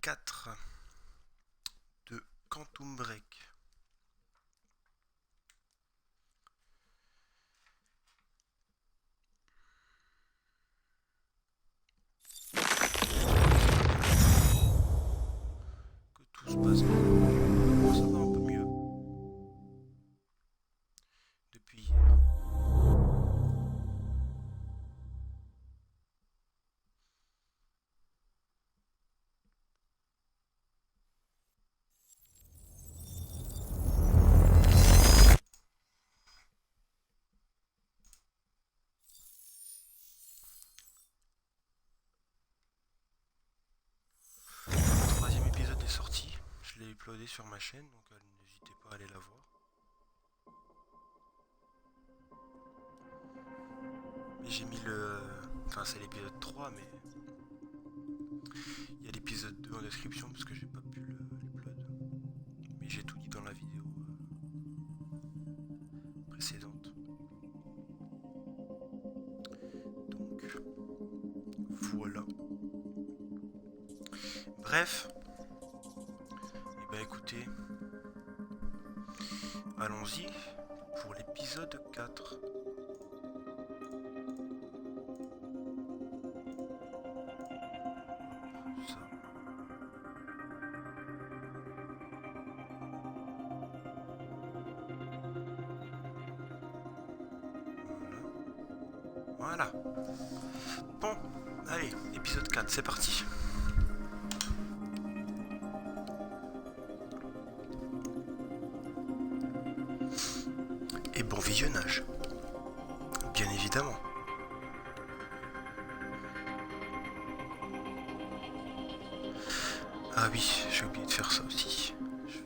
4 de Quantum Break. Que tout se passe bien. Oh, ça va un peu mieux depuis hier. Le troisième épisode est sorti. Je l'ai uploadé sur ma chaîne, donc n'hésitez pas à aller la voir. Mais j'ai mis le... Enfin, c'est l'épisode 3, mais... Il y a l'épisode 2 en description, parce que j'ai pas pu l'upload. Mais j'ai tout dit dans la vidéo précédente. Donc... Voilà. Bref. Et bah écoutez... Allons-y pour l'épisode 4. Ça. Voilà. Bon, allez, épisode 4, c'est parti. Et bon visionnage. Bien évidemment. Ah oui, j'ai oublié de faire ça aussi. Je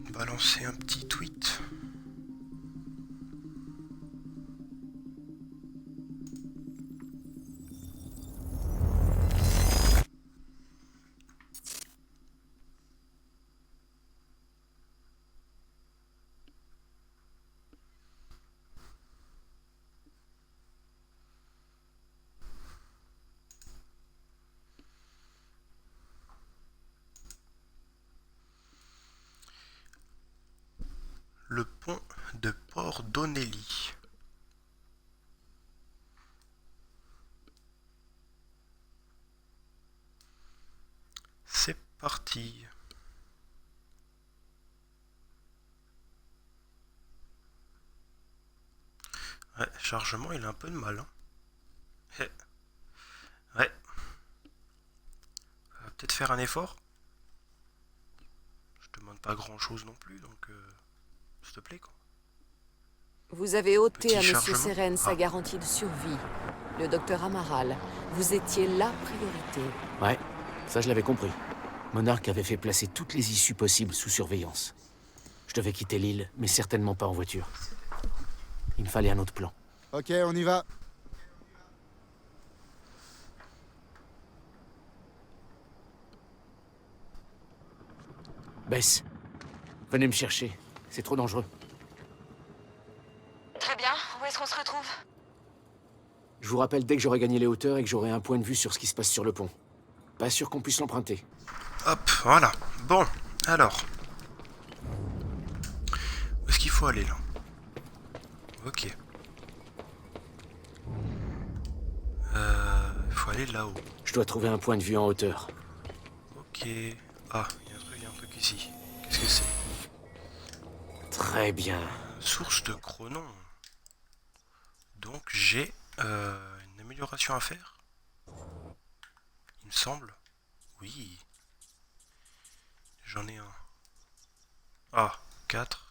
vais balancer un petit tweet. Le pont de Port Donnelly. C'est parti. Ouais, chargement, il a un peu de mal. Hein. Ouais. On va peut-être faire un effort. Je demande pas grand chose non plus, donc s'il te plaît quoi. Vous avez ôté Petit à Monsieur chargement. Seren sa garantie de survie. Le docteur Amaral, vous étiez la priorité. Ouais, ça je l'avais compris. Monarch avait fait placer toutes les issues possibles sous surveillance. Je devais quitter l'île, mais certainement pas en voiture. Il me fallait un autre plan. Ok, on y va. Bess, venez me chercher. C'est trop dangereux. Très bien, où est-ce qu'on se retrouve? Je vous rappelle dès que j'aurai gagné les hauteurs et que j'aurai un point de vue sur ce qui se passe sur le pont. Pas sûr qu'on puisse l'emprunter. Hop, voilà. Bon, alors. Où est-ce qu'il faut aller là? Ok. Il faut aller là-haut. Je dois trouver un point de vue en hauteur. Ok. Ah, il y a un truc ici. Qu'est-ce que c'est? Très bien. Source de chronon. Donc j'ai une amélioration à faire. Il me semble. Oui. J'en ai un. Ah, 4.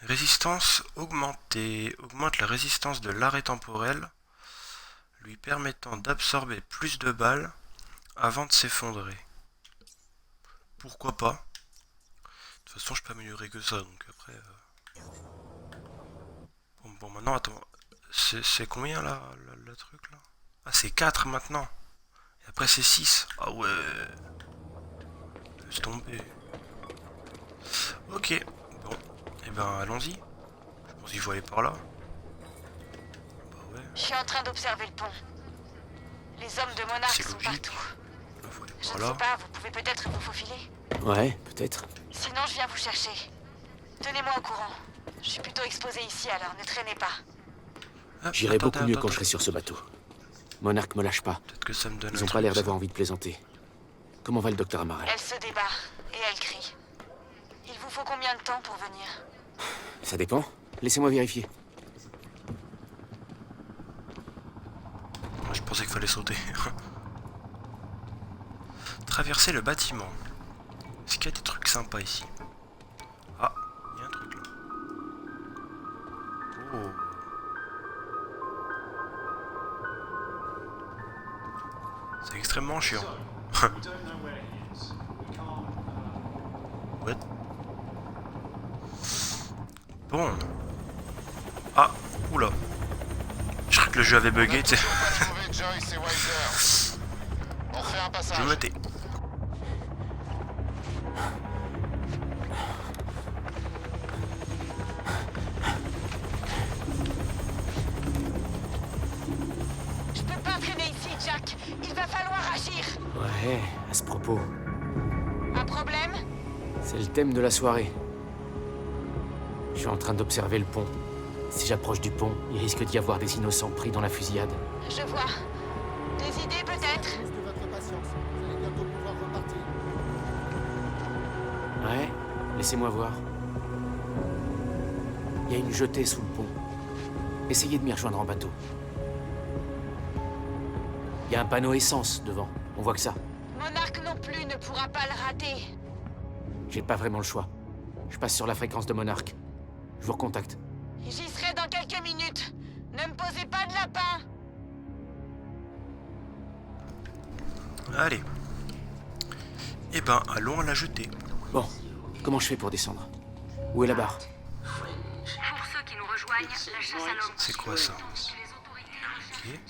Résistance augmentée. Augmente la résistance de l'arrêt temporel, lui permettant d'absorber plus de balles avant de s'effondrer. Pourquoi pas? De toute façon, je peux améliorer que ça, donc après... Bon, maintenant, attends. C'est combien là, le truc là? Ah, c'est 4 maintenant. Et après, c'est 6. Ah ouais. Laisse tomber. Ok. Bon. Et ben, allons-y. Je pense qu'il faut aller par là. Bah Ouais, Je suis en train d'observer le pont. Les hommes de Monarch c'est sont logique. partout. La faut aller Je par ne sais là. pas, vous pouvez peut-être vous faufiler. Ouais, peut-être. Sinon, je viens vous chercher. Tenez-moi au courant. Je suis plutôt exposé ici, alors ne traînez pas. Ah, J'irai attendez, beaucoup mieux quand attendez. je serai sur ce bateau. Monarch me lâche pas. Peut-être que ça me donne Ils un ont pas truc, l'air ça. d'avoir envie de plaisanter. Comment va le docteur Amaral? Elle se débat et elle crie. Il vous faut combien de temps pour venir? Ça dépend. Laissez-moi vérifier. Moi, je pensais qu'il fallait sauter. Traverser le bâtiment. Est-ce qu'il y a des trucs sympas ici? Ah, il y a un truc là. Oh. C'est extrêmement chiant. What? Bon. Ah, oula. Je crois que le jeu avait bugué, tu sais. Je me tais. Je peux pas traîner ici, Jack. Il va falloir agir. Ouais, à ce propos, Un problème? c'est le thème de la soirée. Je suis en train d'observer le pont. Si j'approche du pont, il risque d'y avoir des innocents pris dans la fusillade. Je vois. Des idées peut-être? Plus de votre patience. Vous allez bientôt pouvoir repartir. Ouais, laissez-moi voir. Il y a une jetée sous le pont. Essayez de m'y rejoindre en bateau. Il y a un panneau essence devant. On voit que ça. Monarch non plus ne pourra pas le rater. J'ai pas vraiment le choix. Je passe sur la fréquence de Monarch. Je vous recontacte. J'y serai dans quelques minutes. Ne me posez pas de lapin. Allez. Eh ben, allons à la jetée. Bon, comment je fais pour descendre? Où est la barre? Pour ceux qui nous rejoignent, la chasse à l'homme. C'est quoi ça? Ok.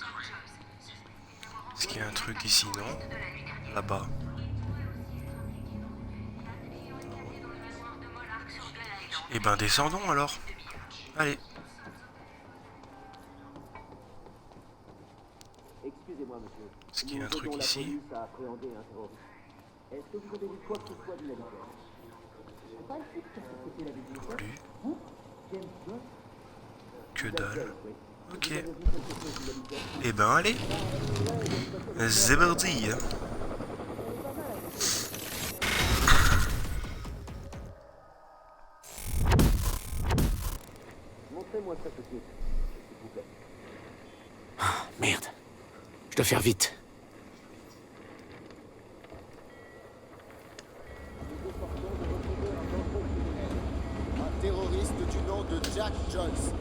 Est-ce qu'il y a un truc ici, non? Là-bas. Eh ben, descendons alors. Allez. Excusez-moi, monsieur. Est-ce qu'il y a un truc ici? à appréhender un terroriste. Est-ce que vous avez vu quoi que ce soit de la Plus. Que dalle. Ok. Eh ben, allez. C'est parti. Montrez-moi ça tout de suite, s'il vous plaît. Ah, merde. Je dois faire vite. Un terroriste du nom de Jack Joyce.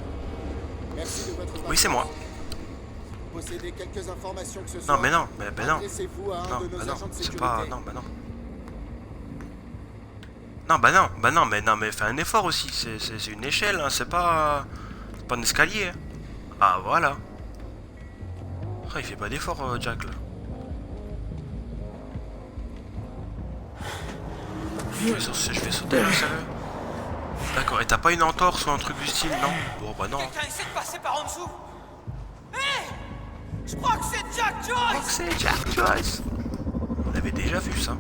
Merci de votre Oui, c'est moi. Possédez quelques informations que ce soit. Non, mais non, mais ben non. Adressez-vous à un Non, de nos bah non, agents de c'est sécurité. pas... Non, bah non. Non, bah non, mais fais un effort aussi. C'est une échelle, hein, c'est pas un escalier. Hein. Ah, voilà. Ah, il fait pas d'effort, Jack, là. Je vais sauter, là, sérieux. D'accord, et t'as pas une entorse ou un truc du style, non? Bon, bah non. Quelqu'un essaie de passer par en dessous. Hé! Je crois que c'est Jack Je crois Joyce! que c'est Jack Joyce. On avait déjà vu ça.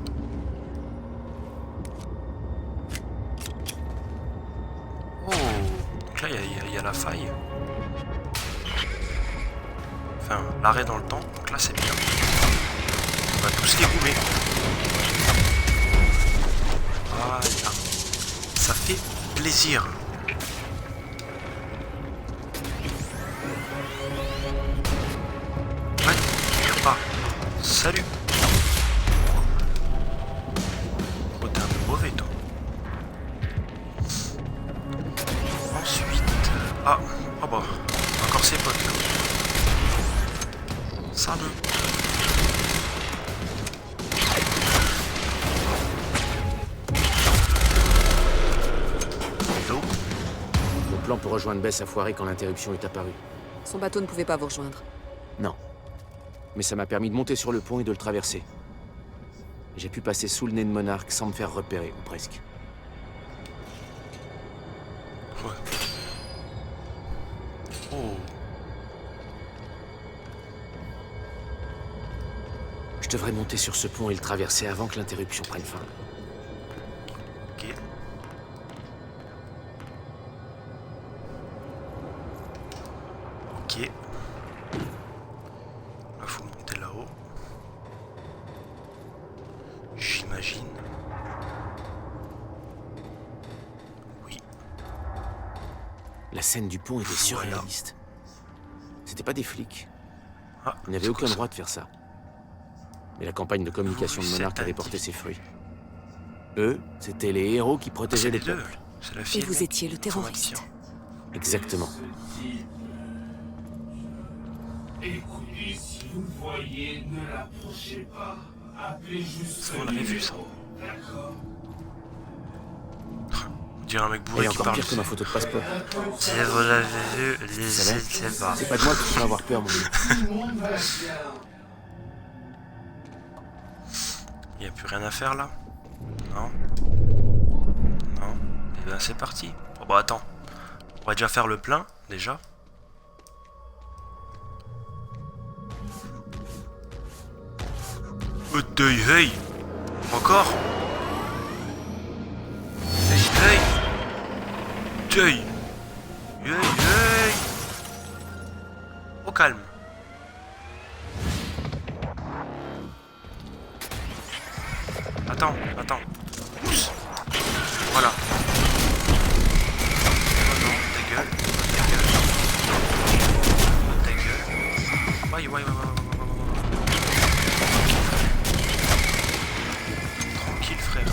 Oh, donc là il y a la faille. Enfin, l'arrêt dans le temps. Donc là c'est bien. On va tous les goumer. Voilà. Ça fait plaisir. Ouais, ah, salut. Oh, t'es un peu mauvais, toi. Ensuite... Ah, oh bah, encore ses potes, là. Salut. Hello. Mon plan pour rejoindre Bess a foiré quand l'interruption est apparue. Son bateau ne pouvait pas vous rejoindre. Non. Mais ça m'a permis de monter sur le pont et de le traverser. J'ai pu passer sous le nez de Monarch sans me faire repérer, ou presque. Ouais. Oh. Je devrais monter sur ce pont et le traverser avant que l'interruption prenne fin. Ok. Ok. Là, faut monter là-haut. J'imagine. Oui. La scène du pont était Voilà. surréaliste. C'était pas des flics. Ah, Ils n'avaient c'est aucun quoi ça? droit de faire ça. Mais la campagne de communication de Vous Monarch êtes avait un porté ses individu. fruits. Eux, c'étaient les héros qui Ah, protégeaient c'est les les deux. peuples. C'est la fille Et le vous mec, étiez le terroriste. l'informaticien. Exactement. Écoutez, si vous voyez, ne l'approchez pas. Appelez juste Ça, on avait vu ça. D'accord. On dirait un mec bourré Et qui encore parle. pire que ma photo de passeport. Si vous l'avez vu, Vous je savez, sais pas. c'est pas de moi qu'il faut avoir peur, mon gars. Tout le monde va bien. Y a plus rien à faire là? Non? Non? Et ben c'est parti. Oh bah attends. On va déjà faire le plein, déjà. Hey! Encore? Hey! Hey! Hey! Au calme. Attends. Pousse. Voilà. Oh non, ta gueule. Ta gueule. Ouais. Tranquille, frère.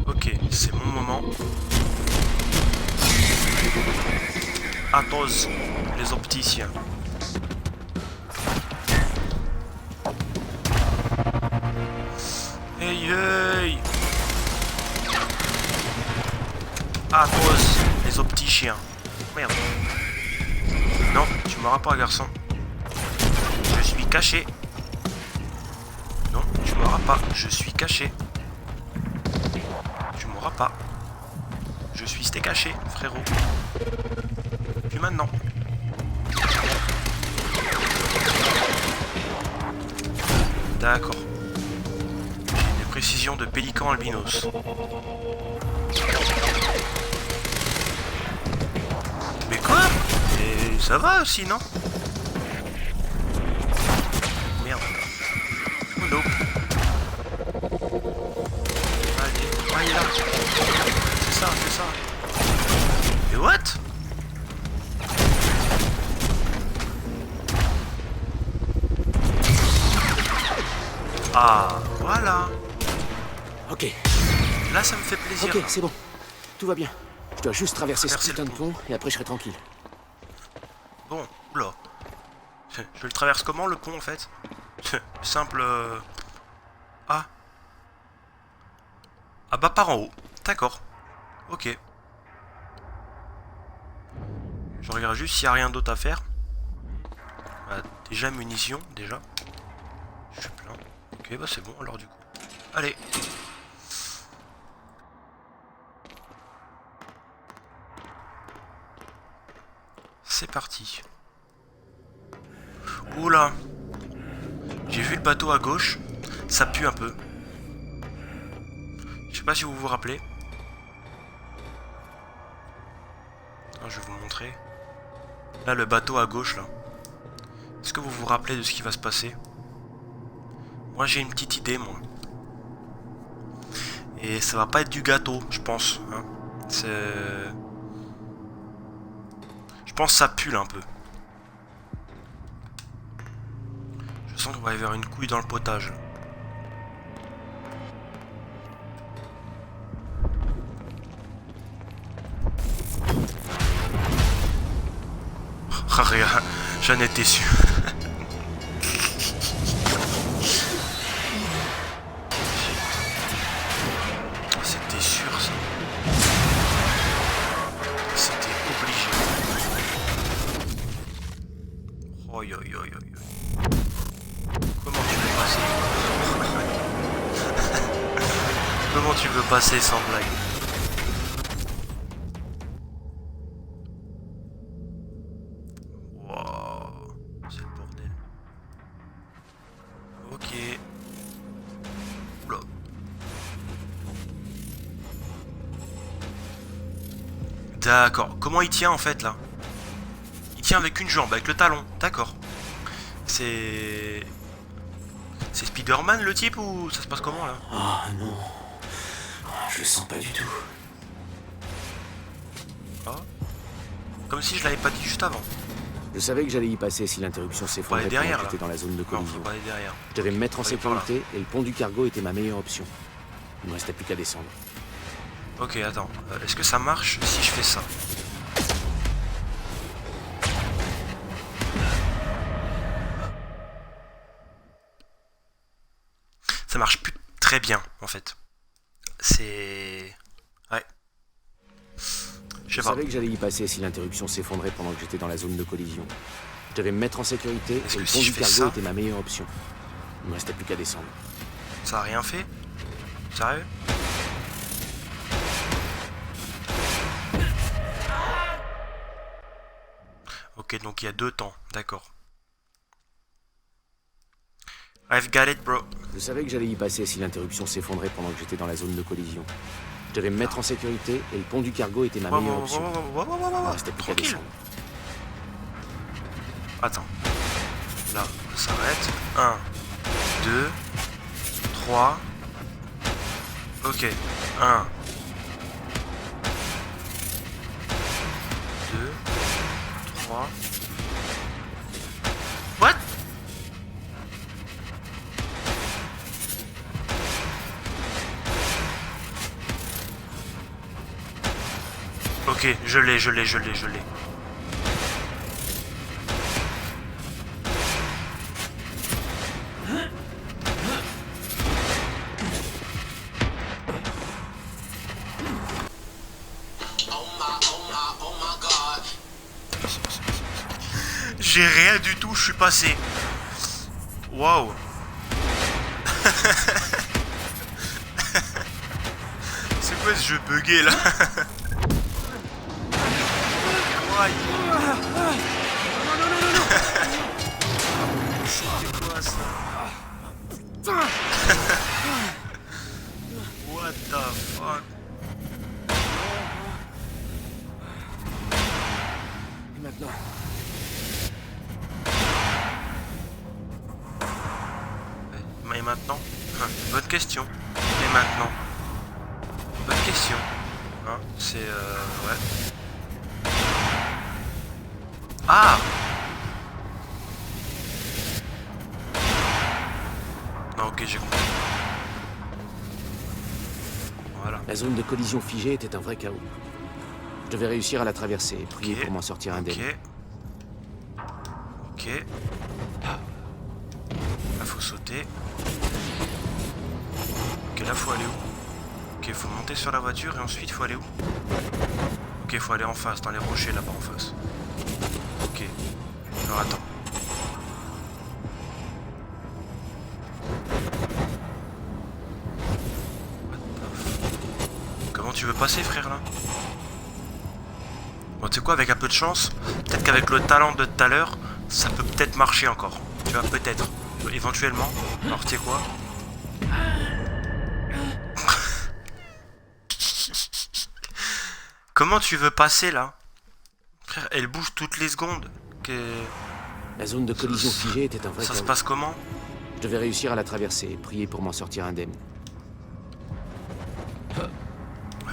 Ok, c'est mon moment. Athos, les opticiens. Hey! Athos, les opticiens. Merde. Non, tu m'auras pas, garçon. Je suis caché. Non, tu m'auras pas. Je suis caché. Tu m'auras pas. Je suis caché, frérot. Puis maintenant. D'accord. J'ai des précisions de pélican albinos. Mais quoi? Et ça va aussi, non? Merde. Oh non. Allez, là. C'est ça. Et what? Ah, voilà. Ok, Là, ça me fait plaisir. ok, c'est bon. Tout va bien. Je dois juste traverser ce Traverser putain le de pont et après je serai tranquille. Bon, oula. Je le traverse comment, le pont, en fait? Simple... Ah. Ah bah, par en haut. D'accord. Ok. Je regarde juste s'il n'y a rien d'autre à faire. Bah, déjà, munitions, déjà. Je suis plein. Ok, bah c'est bon, alors, du coup. Allez. C'est parti. Oula. J'ai vu le bateau à gauche. Ça pue un peu. Je sais pas si vous vous rappelez. Attends, je vais vous montrer. Là, le bateau à gauche, là. Est-ce que vous vous rappelez de ce qui va se passer? Moi, j'ai une petite idée, moi. Et ça va pas être du gâteau, je pense. Hein. Je pense que ça pue, là, un peu. Je sens qu'on va y avoir une couille dans le potage. Ah, regarde, j'en étais sûr. C'était sûr, ça. C'était obligé. Oi, oi, oi, oi, oi. Comment tu veux passer? Comment tu veux passer sans blague? D'accord. Comment il tient en fait là? Il tient avec une jambe, avec le talon. D'accord. C'est... C'est Spider-Man le type ou ça se passe comment là? Ah non. Je le sens pas du tout. Ah. Comme si je l'avais pas dit juste avant. Je savais que j'allais y passer si l'interruption s'effondrait pendant derrière, que là. j'étais dans la zone de Non, faut collision. pas aller derrière. Je devais me mettre en Faut aller par là. sécurité et le pont du cargo était ma meilleure option. Il me restait plus qu'à descendre. Ok, attends. Est-ce que ça marche si je fais ça? Ça marche plus très bien, en fait. C'est... Ouais. Je Je sais pas. savais que j'allais y passer si l'interruption s'effondrait pendant que j'étais dans la zone de collision. Je devais me mettre en sécurité Est-ce et que le si pont je du fais cargo ça- était ma meilleure option. Il me restait plus qu'à descendre. Ça a rien fait? Sérieux? Ok, donc il y a 2 temps, d'accord. I've got it, bro. Je savais que j'allais y passer si l'interruption s'effondrait pendant que j'étais dans la zone de collision. Je devais me mettre en sécurité et le pont du cargo était ma Wow, meilleure wow, option. wow, wow, wow, wow, Il me wow. restait plus qu'à Tranquille. descendre. Attends. Là, ça s'arrête. 1, 2, 3. Ok. 1, 2, 3. What? Ok, je l'ai. J'ai rien du tout, je suis passé. Waouh. C'est quoi ce jeu bugué là? Aïe. C'était quoi ça? What the fuck? Et maintenant? Et maintenant? Bonne question. Et maintenant? Bonne question. Hein, c'est ouais. Ah! Non, ok, j'ai compris. Voilà. La zone de collision figée était un vrai chaos. Je devais réussir à la traverser et prier Ok. pour m'en sortir indemne. Ok. Ok. Là, faut sauter. Ok, là, faut aller où? Ok, faut monter sur la voiture et ensuite, faut aller où? Ok, faut aller en face, dans les rochers là-bas en face. Ok. Alors, attends. What the f- Comment tu veux passer, frère, là? Bon, tu sais quoi, avec un peu de chance, peut-être qu'avec le talent de tout à l'heure, ça peut peut-être marcher encore. Tu vois, peut-être. Éventuellement. Alors, tu sais quoi? Comment tu veux passer, là? Frère, elle bouge toutes les secondes. La zone de collision figée était un vrai Ça chaos. se passe comment? Je devais réussir à la traverser et prier pour m'en sortir indemne.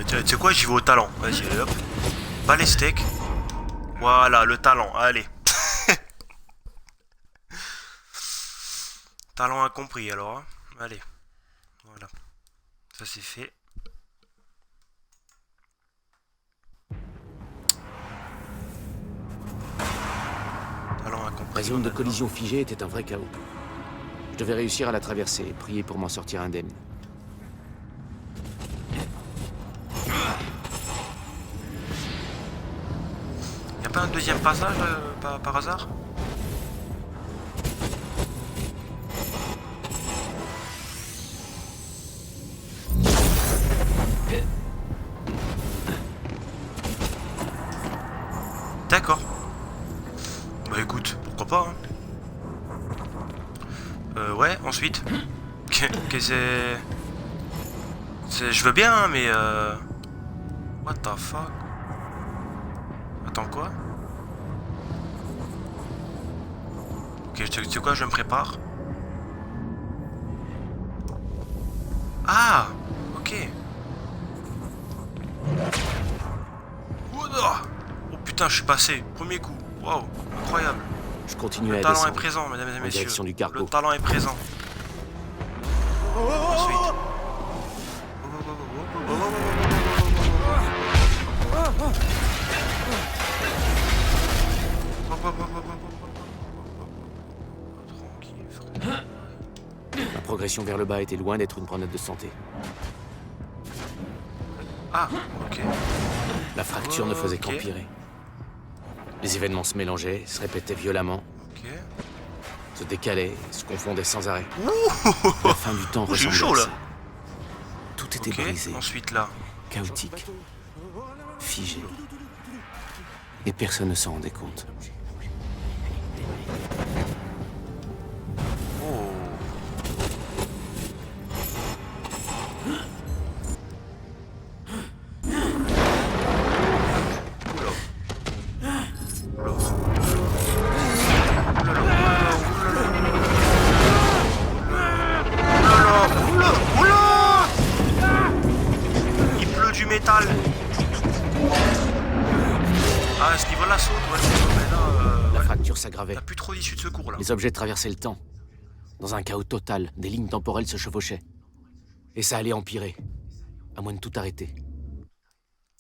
Tu sais quoi, j'y vais au talent. Vas-y, hop. Pas les steaks. Voilà, le talent, allez. Talent incompris alors. Hein. Allez. Voilà. Ça c'est fait. Talent incompris. La zone de on a- collision figée était un vrai chaos. Je devais réussir à la traverser et prier pour m'en sortir indemne. Y a pas un deuxième passage par hasard? D'accord. Bah écoute, pourquoi pas hein. Ouais, ensuite. Que c'est... Je veux bien, hein, mais What the fuck? Attends, quoi? Ok, tu sais quoi, je me prépare. Ah! Ok. Ouah. Oh putain, je suis passé. Premier coup. Waouh, incroyable. Je continue Le à talent est descendre. présent, mesdames et en messieurs. direction du cargo. Le talent est présent. Ensuite. Tranquille, frère. La progression vers le bas était loin d'être une promenade de santé. Ah, ok. La fracture ne faisait Ok. qu'empirer. Les événements se mélangeaient, se répétaient violemment, Ok. se décalaient, se confondaient sans arrêt. La fin du temps J'ai eu ressemblait chaud, à là. ça. Tout était Ok. brisé, Ensuite là. chaotique, figé. Et personne ne s'en rendait compte. Oh. Il pleut du métal. Ah, à ce niveau-là saute, ouais, c'est sûr, mais là, La ouais, fracture s'aggravait. t'as plus trop d'issue de secours là. Les objets traversaient le temps. Dans un chaos total, des lignes temporelles se chevauchaient. Et ça allait empirer. À moins de tout arrêter.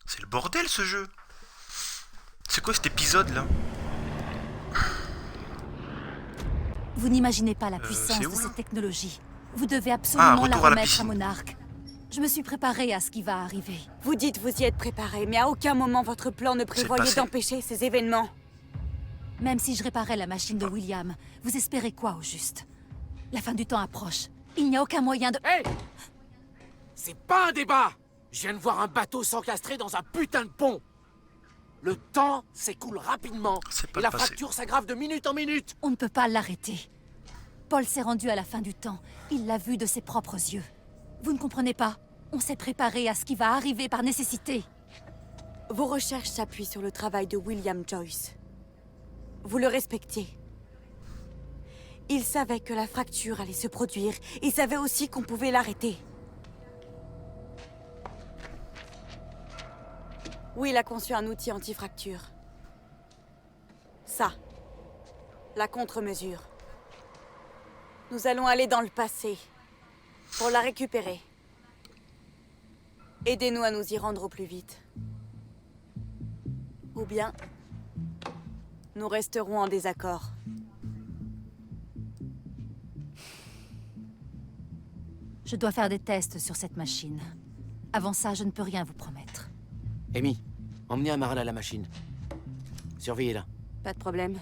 C'est le bordel ce jeu. C'est quoi cet épisode là? Vous n'imaginez pas la puissance c'est de où, là cette technologie. Vous devez absolument la retour à la remettre à piscine. Monarque. Je me suis préparée à ce qui va arriver. Vous dites vous y êtes préparé, mais à aucun moment votre plan ne prévoyait passé. d'empêcher ces événements. Même si je réparais la machine de William, vous espérez quoi au juste? La fin du temps approche. Il n'y a aucun moyen de... Hé! C'est pas un débat! Je viens de voir un bateau s'encastrer dans un putain de pont! Le temps s'écoule rapidement, C'est pas et la le passé. fracture s'aggrave de minute en minute! On ne peut pas l'arrêter. Paul s'est rendu à la fin du temps. Il l'a vu de ses propres yeux. Vous ne comprenez pas? On s'est préparé à ce qui va arriver par nécessité. Vos recherches s'appuient sur le travail de William Joyce. Vous le respectiez. Il savait que la fracture allait se produire. Il savait aussi qu'on pouvait l'arrêter. Will a conçu un outil anti-fracture. Ça. La contre-mesure. Nous allons aller dans le passé. Pour la récupérer. Aidez-nous à nous y rendre au plus vite. Ou bien... nous resterons en désaccord. Je dois faire des tests sur cette machine. Avant ça, je ne peux rien vous promettre. Amy, emmenez Amaral à la machine. Surveillez-la. Pas de problème.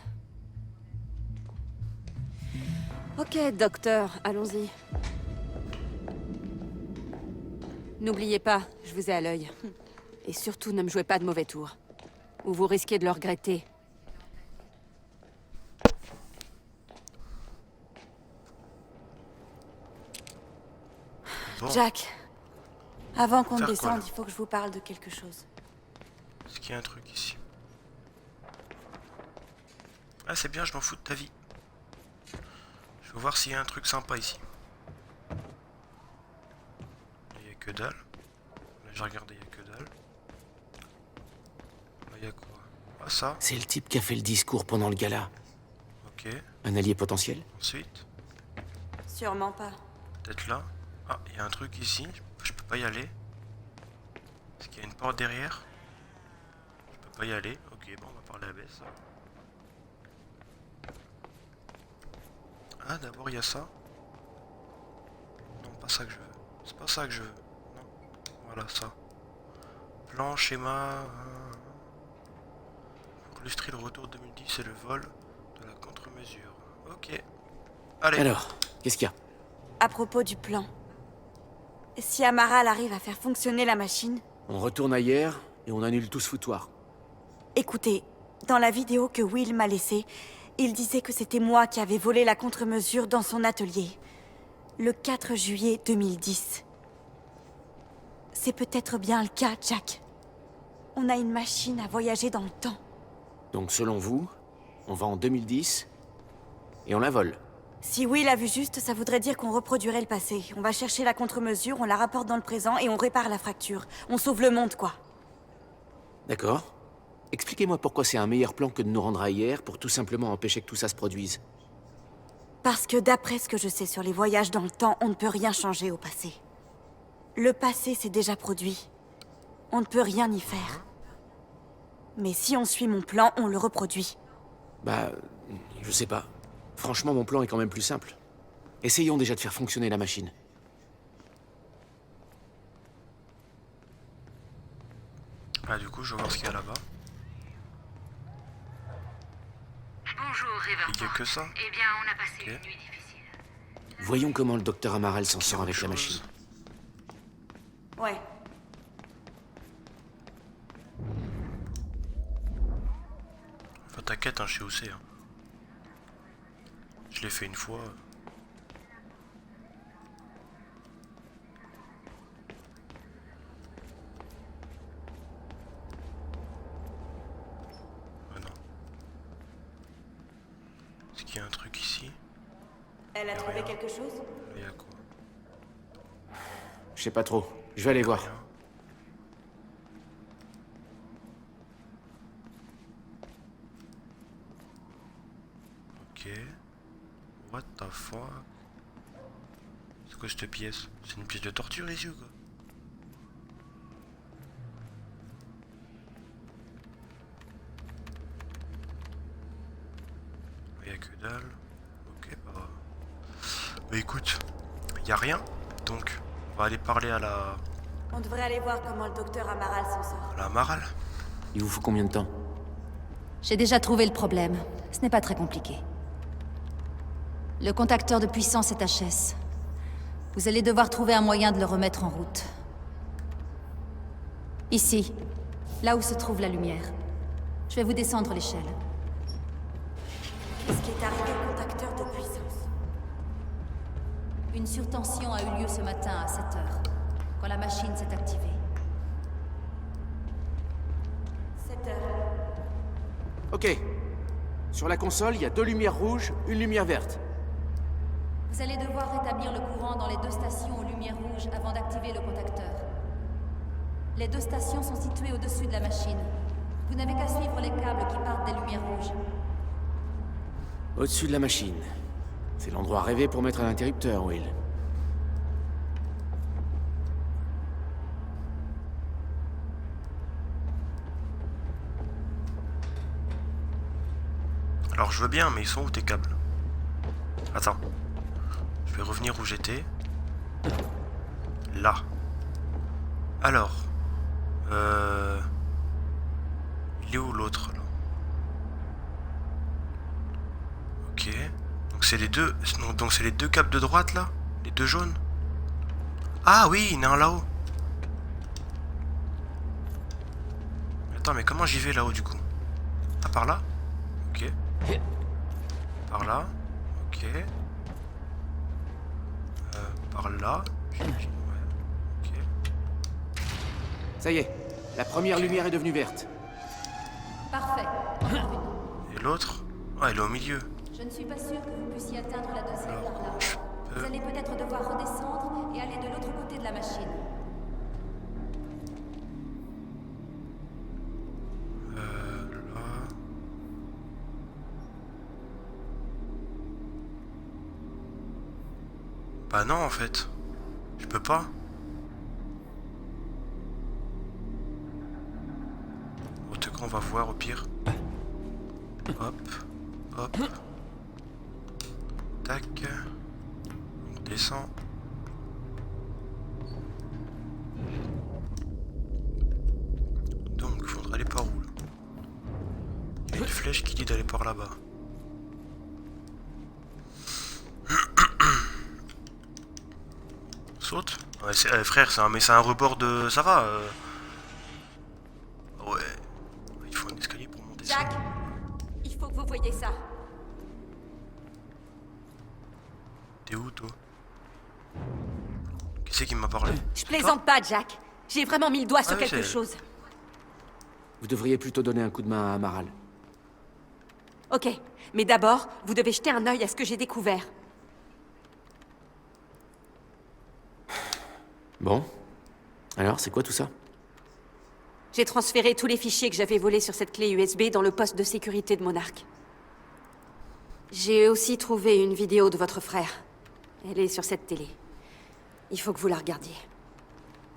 Ok, docteur, allons-y. N'oubliez pas, je vous ai à l'œil. Et surtout, ne me jouez pas de mauvais tours. Ou vous risquez de le regretter. Bon, Jack, avant qu'on ne Faire quoi, descende, là il faut que je vous parle de quelque chose. est-ce qu'il y a un truc ici? Ah, c'est bien, je m'en fous de ta vie. Je veux voir s'il y a un truc sympa ici. Il y a que dalle. Là, j'ai regardé, il y a que dalle. Là, il y a quoi? Ah, ça. C'est le type qui a fait le discours pendant le gala. Ok. Un allié potentiel? Ensuite, Sûrement pas. peut-être là. Ah, il y a un truc ici. Je peux pas y aller. Est-ce qu'il y a une porte derrière? Je peux pas y aller. Ok, bon, on va parler à Bess. Ah, d'abord il y a ça. Non, pas ça que je veux. C'est pas ça que je veux. Non. Voilà, ça. Plan, schéma. Pour illustrer le retour 2010 et le vol de la contre-mesure. Ok. Allez. Alors, qu'est-ce qu'il y a? À propos du plan. Si Amaral arrive à faire fonctionner la machine... On retourne ailleurs et on annule tout ce foutoir. Écoutez, dans la vidéo que Will m'a laissée, il disait que c'était moi qui avais volé la contre-mesure dans son atelier. Le 4 juillet 2010. C'est peut-être bien le cas, Jack. On a une machine à voyager dans le temps. Donc selon vous, on va en 2010 et on la vole. Si Will a vu juste, ça voudrait dire qu'on reproduirait le passé. On va chercher la contre-mesure, on la rapporte dans le présent et on répare la fracture. On sauve le monde, quoi. D'accord. Expliquez-moi pourquoi c'est un meilleur plan que de nous rendre à hier pour tout simplement empêcher que tout ça se produise. Parce que d'après ce que je sais sur les voyages dans le temps, on ne peut rien changer au passé. Le passé s'est déjà produit. On ne peut rien y faire. Mais si on suit mon plan, on le reproduit. Bah, je sais pas. Franchement, mon plan est quand même plus simple. Essayons déjà de faire fonctionner la machine. Ah, du coup, je vais voir ce qu'il y a là-bas. Bonjour, Il y a Riverport. que ça. Eh bien, on a passé Ok. une nuit difficile. Voyons comment le docteur Amaral s'en sort avec la machine. Ouais. Enfin, t'inquiète, hein, je sais où c'est. Hein. Je l'ai fait une fois. Ah non. Est-ce qu'il y a un truc ici? Elle a Y a trouvé rien. quelque chose? Là, il y a quoi? Je sais pas trop. Je vais aller voir. Rien. Ok. What the fuck? C'est quoi cette pièce? C'est une pièce de torture ici ou quoi? Il y a que dalle. Ok, pas grave. Bah écoute, y a rien. Donc, on va aller parler à On devrait aller voir comment le docteur Amaral s'en sort. la Amaral. Il vous faut combien de temps? J'ai déjà trouvé le problème. Ce n'est pas très compliqué. Le contacteur de puissance est HS. Vous allez devoir trouver un moyen de le remettre en route. Ici, là où se trouve la lumière. Je vais vous descendre l'échelle. Qu'est-ce qui est arrivé au contacteur de puissance? Une surtension a eu lieu ce matin à 7 heures, quand la machine s'est activée. 7 heures. Ok. Sur la console, il y a 2 lumières rouges, une lumière verte. Vous allez devoir rétablir le courant dans les 2 stations aux lumières rouges avant d'activer le contacteur. Les 2 stations sont situées au-dessus de la machine. Vous n'avez qu'à suivre les câbles qui partent des lumières rouges. Au-dessus de la machine. C'est l'endroit rêvé pour mettre un interrupteur, Will. Alors je veux bien, mais ils sont où tes câbles? Attends. Je vais revenir où j'étais. Là. Alors. Il est où l'autre là? Ok. Donc c'est les deux. Donc c'est les 2 câbles de droite là? Les 2 jaunes? Ah oui, il y en a un là-haut. Attends, mais comment j'y vais là-haut du coup? Ah, par là? Ok. Par là? Ok. Par là? J'imagine, ouais. Ok. Ça y est, la première lumière est devenue verte. Parfait. Et l'autre? Ah, elle est au milieu. Je ne suis pas sûre que vous puissiez atteindre la deuxième Alors, par là. je Vous peux... allez peut-être devoir redescendre et aller de l'autre côté de la machine. Là... Bah non, en fait. Je peux pas. En tout cas, on va voir au pire. Hop. Hop. Tac. On descend. Donc, il faudra aller par où là? Il y a une flèche qui dit d'aller par là-bas. Saute. Ouais, frère, mais c'est un rebord de... Ça va Ouais. Il faut un escalier pour monter ça. Jack, il faut que vous voyiez ça. T'es où, toi? Qui c'est qui m'a parlé? Je plaisante pas, Jack. J'ai vraiment mis le doigt sur oui, quelque c'est- chose. Vous devriez plutôt donner un coup de main à Amaral. Ok, mais d'abord, vous devez jeter un œil à ce que j'ai découvert. Bon. Alors, c'est quoi tout ça? J'ai transféré tous les fichiers que j'avais volés sur cette clé USB dans le poste de sécurité de Monarch. J'ai aussi trouvé une vidéo de votre frère. Elle est sur cette télé. Il faut que vous la regardiez.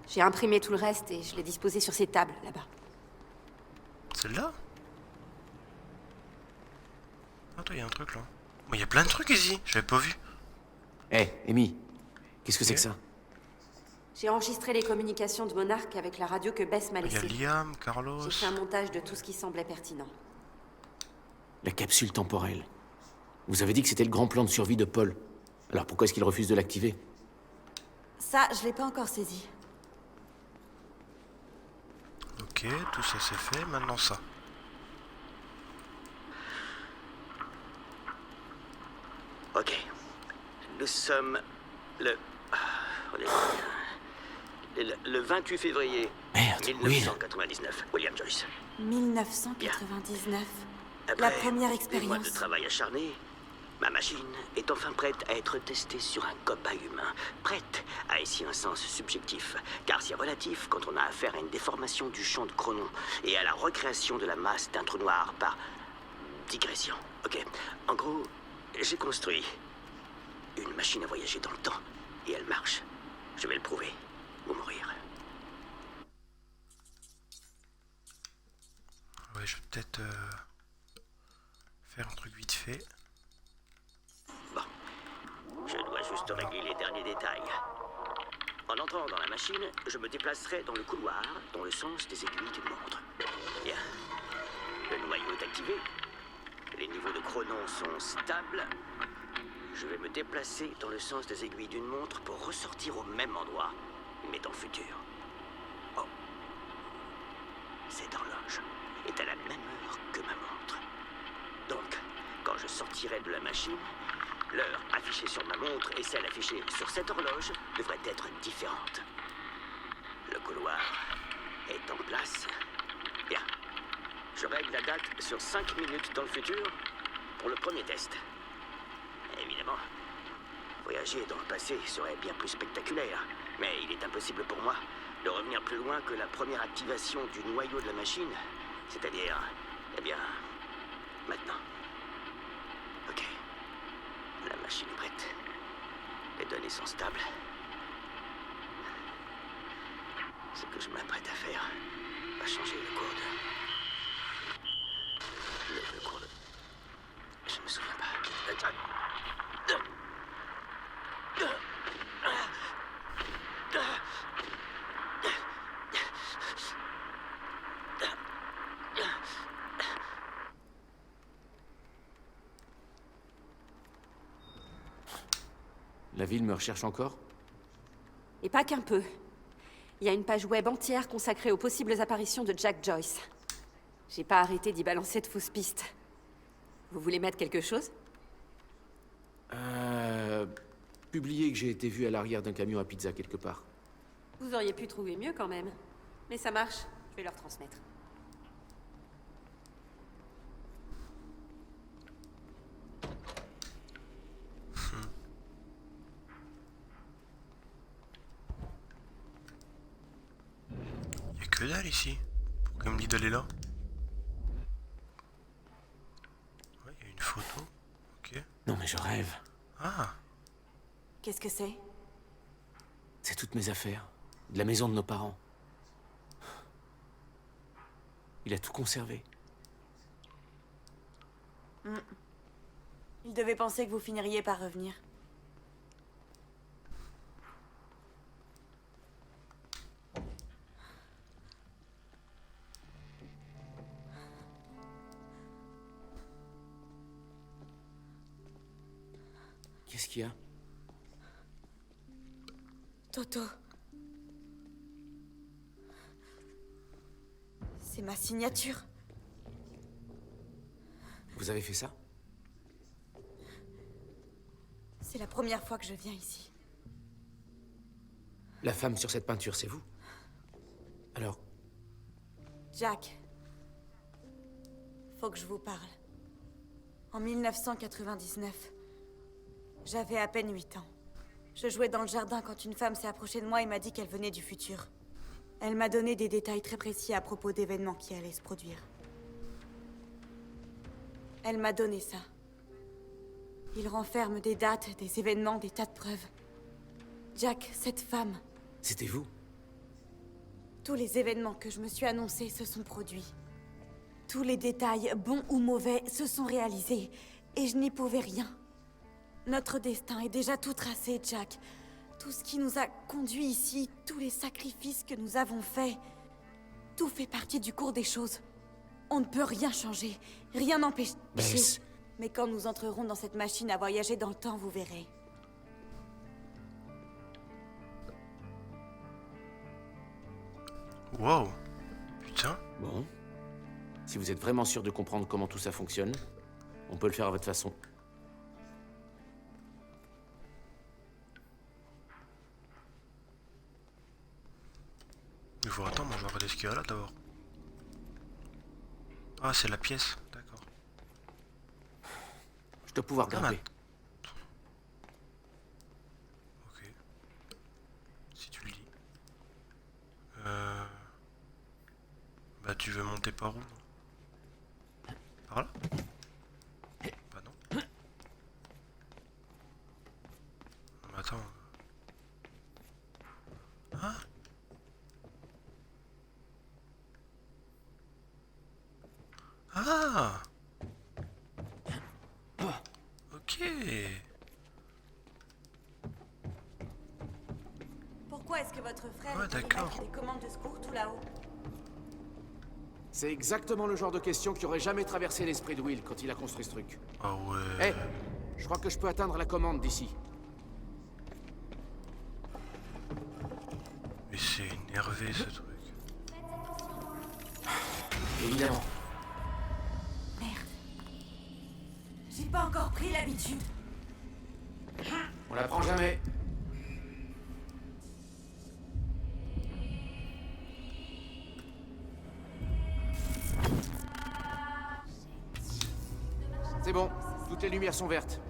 J'ai imprimé tout le reste et je l'ai disposé sur ces tables, là-bas. Celle-là? Attends, il y a un truc là. Il y a plein de trucs ici, j'avais pas vu. Hé, Amy, qu'est-ce que c'est que ça? J'ai enregistré les communications de Monarch avec la radio que Bess m'a Il y a laissée. Liam, Carlos. J'ai fait un montage de tout ce qui semblait pertinent. La capsule temporelle. Vous avez dit que c'était le grand plan de survie de Paul. Alors pourquoi est-ce qu'il refuse de l'activer? Ça, je l'ai pas encore saisi. Ok, tout ça c'est fait, maintenant ça. Ok. Nous sommes le... Le 28 février Merde, 1999. William Joyce. 1999. Après La première des mois de expérience. travail acharné, ma machine est enfin prête à être testée sur un cobaye humain. Prête à essayer un sens subjectif. Car c'est relatif quand on a affaire à une déformation du champ de Cronon et à la recréation de la masse d'un trou noir par digression. Ok. En gros, j'ai construit une machine à voyager dans le temps. Et elle marche. Je vais le prouver. Ou mourir. Ouais, je vais peut-être faire un truc vite fait. Bon. Je dois juste régler les derniers détails. En entrant dans la machine, je me déplacerai dans le couloir, dans le sens des aiguilles d'une montre. Bien. Le noyau est activé. Les niveaux de chronon sont stables. Je vais me déplacer dans le sens des aiguilles d'une montre pour ressortir au même endroit, mais dans le futur. Oh. Cette horloge est à la même heure que ma montre. Donc, quand je sortirai de la machine, l'heure affichée sur ma montre et celle affichée sur cette horloge devraient être différentes. Le couloir est en place. Bien. Je règle la date sur 5 minutes dans le futur pour le premier test. Évidemment, voyager dans le passé serait bien plus spectaculaire, mais il est impossible pour moi de revenir plus loin que la première activation du noyau de la machine, c'est-à-dire, eh bien, maintenant. Ok, la machine est prête. Les données sont stables. Ce que je m'apprête à faire va changer le cours de... Le cours de... Je me souviens pas. La ville me recherche encore? Et pas qu'un peu. Il y a une page web entière consacrée aux possibles apparitions de Jack Joyce. J'ai pas arrêté d'y balancer de fausses pistes. Vous voulez mettre quelque chose? Publier que j'ai été vu à l'arrière d'un camion à pizza quelque part. Vous auriez pu trouver mieux quand même. Mais ça marche, je vais leur transmettre. Y'a que dalle ici. Pourquoi il me dit d'aller là? Ouais, il y a une photo. Ok. Non mais je rêve. Ah, Qu'est-ce que c'est? C'est toutes mes affaires. De la maison de nos parents. Il a tout conservé. Il devait penser que vous finiriez par revenir. Qu'est-ce qu'il y a? Toto. C'est ma signature. Vous avez fait ça? C'est la première fois que je viens ici. La femme sur cette peinture, c'est vous? Alors, Jack. Faut que je vous parle. En 1999. J'avais à peine 8 ans. Je jouais dans le jardin quand une femme s'est approchée de moi et m'a dit qu'elle venait du futur. Elle m'a donné des détails très précis à propos d'événements qui allaient se produire. Elle m'a donné ça. Il renferme des dates, des événements, des tas de preuves. Jack, cette femme, C'était vous? tous les événements que je me suis annoncés se sont produits. Tous les détails, bons ou mauvais, se sont réalisés. Et je n'y pouvais rien. Notre destin est déjà tout tracé, Jack. Tout ce qui nous a conduits ici, tous les sacrifices que nous avons faits, tout fait partie du cours des choses. On ne peut rien changer, rien empêcher. Bess. Mais quand nous entrerons dans cette machine à voyager dans le temps, vous verrez. Wow. Putain. Bon. Si vous êtes vraiment sûr de comprendre comment tout ça fonctionne, on peut le faire à votre façon. Il faut attendre, on va regarder ce qu'il y a là d'abord. Ah, c'est la pièce, d'accord. Je dois pouvoir Pas grimper. mal. Ok. Si tu le dis. Bah tu veux monter par où? Par là? Bah non. Mais attends. Hein? Ah! Ok. Pourquoi est-ce que votre frère Ouais, est allé d'accord. mettre des commandes de secours tout là-haut? C'est exactement le genre de question qui aurait jamais traversé l'esprit de Will quand il a construit ce truc. Ah ouais. Hé, je crois que je peux atteindre la commande d'ici. Mais c'est énervé ce truc. Évidemment. Merde. J'ai pas encore pris l'habitude. On l'apprend jamais. C'est bon, toutes les lumières sont vertes.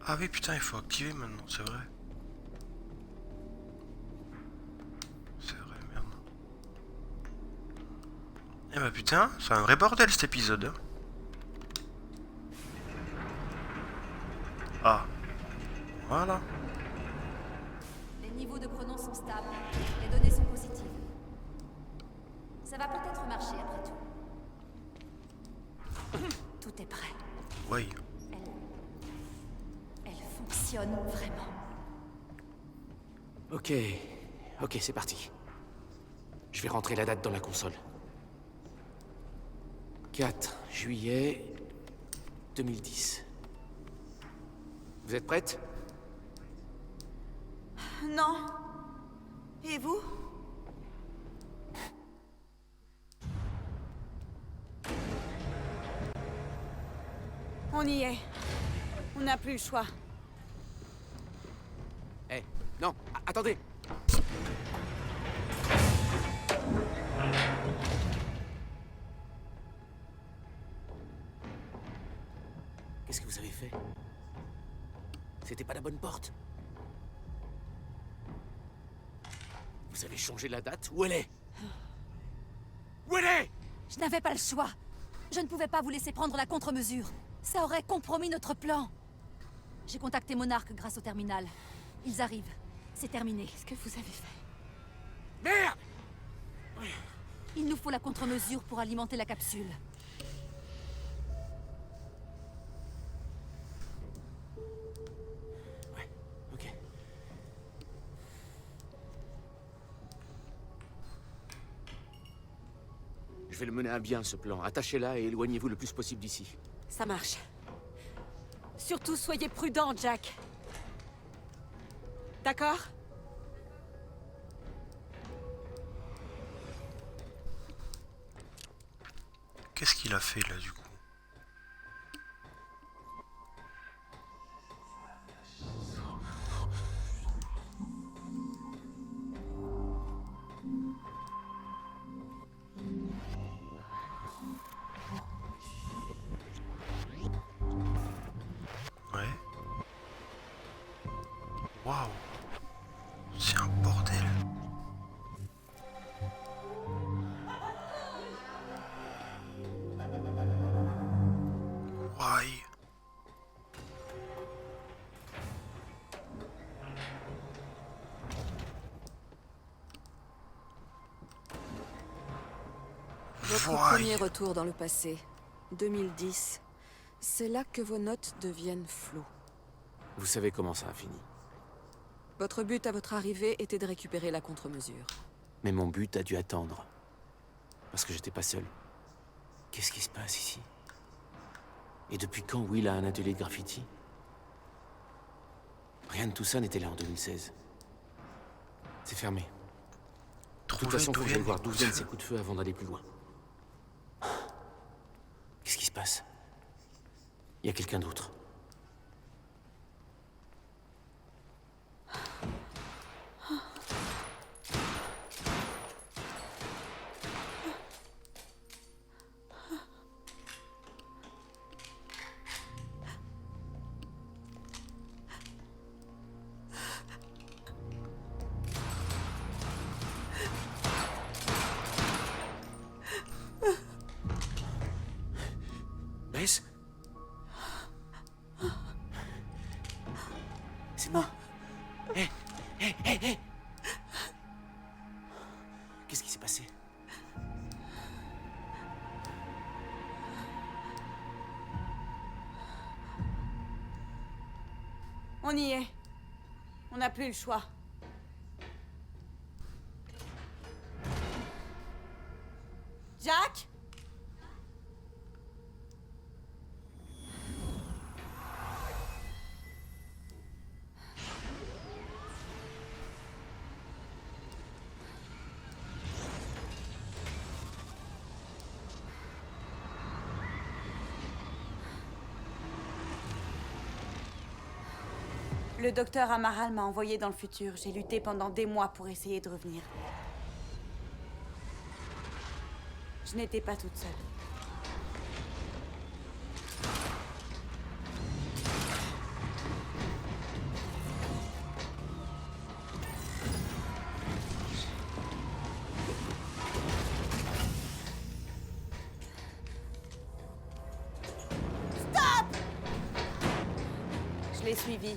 Ah oui putain, il faut activer maintenant, c'est vrai. C'est vrai, merde. Eh bah putain, c'est un vrai bordel cet épisode. Ah. Voilà. Les niveaux de pronoms sont stables. Les données sont positives. Ça va peut-être marcher après tout. Tout est prêt. Oui. Elle fonctionne vraiment. Ok, c'est parti. Je vais rentrer la date dans la console. 4 juillet 2010. Vous êtes prête? Non. Et vous? On y est. On n'a plus le choix. Eh, non, attendez. Qu'est-ce que vous avez fait? C'était pas la bonne porte. Vous avez changé la date? Où elle est? Où elle est? Je n'avais pas le choix. Je ne pouvais pas vous laisser prendre la contre-mesure. Ça aurait compromis notre plan. J'ai contacté Monarch grâce au terminal. Ils arrivent. C'est terminé. Qu'est-ce que vous avez fait? Merde! Il nous faut la contre-mesure pour alimenter la capsule. Ouais, ok. Je vais le mener à bien, ce plan. Attachez-la et éloignez-vous le plus possible d'ici. Ça marche. Surtout, soyez prudent, Jack. D'accord? Qu'est-ce qu'il a fait là du coup? Ouais. Waouh. C'est un bordel. Why? Votre Why? premier retour dans le passé, 2010, c'est là que vos notes deviennent floues. Vous savez comment ça a fini. Votre but à votre arrivée était de récupérer la contre-mesure. Mais mon but a dû attendre. Parce que j'étais pas seul. Qu'est-ce qui se passe ici? Et depuis quand Will a un atelier de graffiti? Rien de tout ça n'était là en 2016. C'est fermé. De toute façon, faut que j'aille voir d'où viennent ces coups de feu avant d'aller plus loin. Qu'est-ce qui se passe? Il y a quelqu'un d'autre. Bess? C'est moi. Hé, hé, hé, hé! Qu'est-ce qui s'est passé? On y est. On n'a plus le choix. Jack? Le docteur Amaral m'a envoyé dans le futur. J'ai lutté pendant des mois pour essayer de revenir. Je n'étais pas toute seule. Stop! Je l'ai suivi.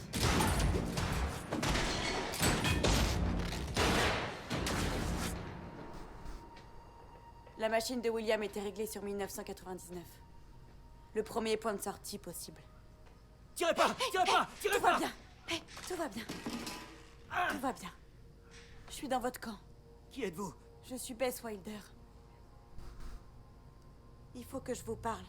La machine de William était réglée sur 1999. Le premier point de sortie possible. Tirez pas! Tirez pas! Tirez Tout va pas! bien. Tout va bien. Tout va bien. Je suis dans votre camp. Qui êtes-vous? Je suis Bess Wilder. Il faut que je vous parle.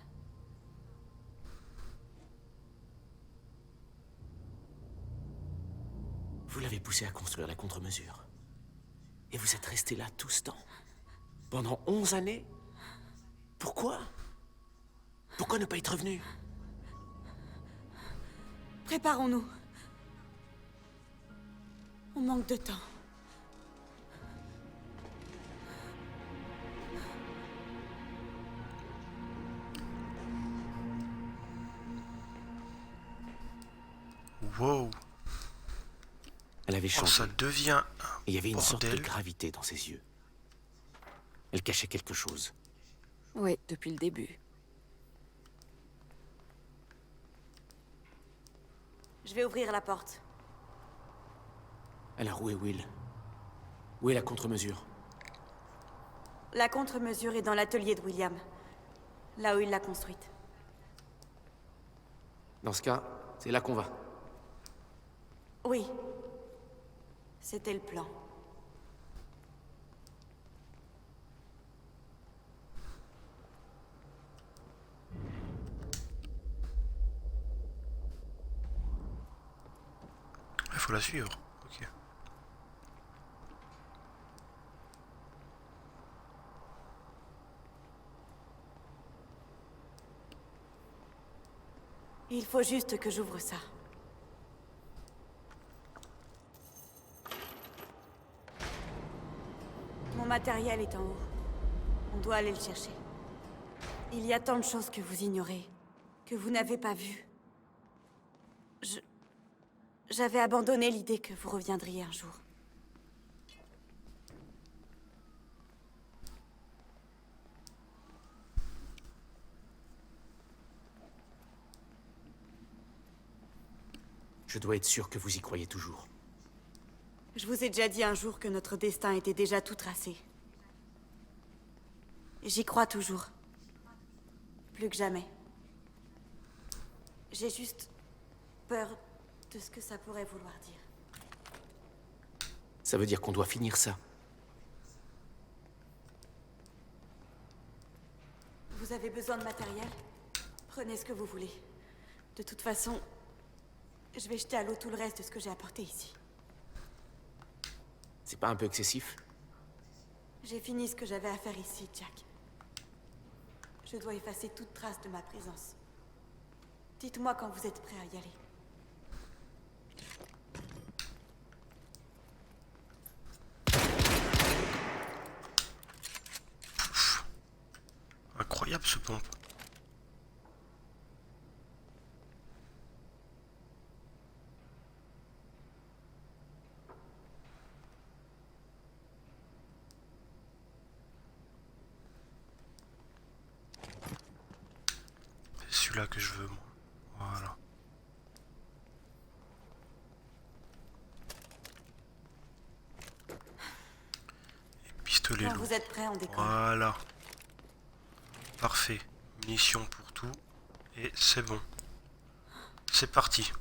Vous l'avez poussé à construire la contre-mesure. Et vous êtes resté là tout ce temps. Pendant 11 années? Pourquoi? Pourquoi ne pas être revenu? Préparons-nous. On manque de temps. Wow. Elle avait Oh, changé. ça devient Et il y avait une sorte de bordel. gravité dans ses yeux. Elle cachait quelque chose. Oui, depuis le début. Je vais ouvrir la porte. Alors où est Will? Où est la contre-mesure? La contre-mesure est dans l'atelier de William. Là où il l'a construite. Dans ce cas, c'est là qu'on va. Oui. C'était le plan. Il faut la suivre. Ok. Il faut juste que j'ouvre ça. Mon matériel est en haut. On doit aller le chercher. Il y a tant de choses que vous ignorez, que vous n'avez pas vues. J'avais abandonné l'idée que vous reviendriez un jour. Je dois être sûr que vous y croyez toujours. Je vous ai déjà dit un jour que notre destin était déjà tout tracé. J'y crois toujours. Plus que jamais. J'ai juste peur de ce que ça pourrait vouloir dire. Ça veut dire qu'on doit finir ça. Vous avez besoin de matériel? Prenez ce que vous voulez. De toute façon, je vais jeter à l'eau tout le reste de ce que j'ai apporté ici. C'est pas un peu excessif? J'ai fini ce que j'avais à faire ici, Jack. Je dois effacer toute trace de ma présence. Dites-moi quand vous êtes prêt à y aller. Incroyable ce pompe. C'est celui-là que je veux, moi. Voilà. Et pistolet Quand lourd. vous êtes prêt, on décolle. Voilà. Parfait. Munitions pour tout. Et c'est bon. C'est parti.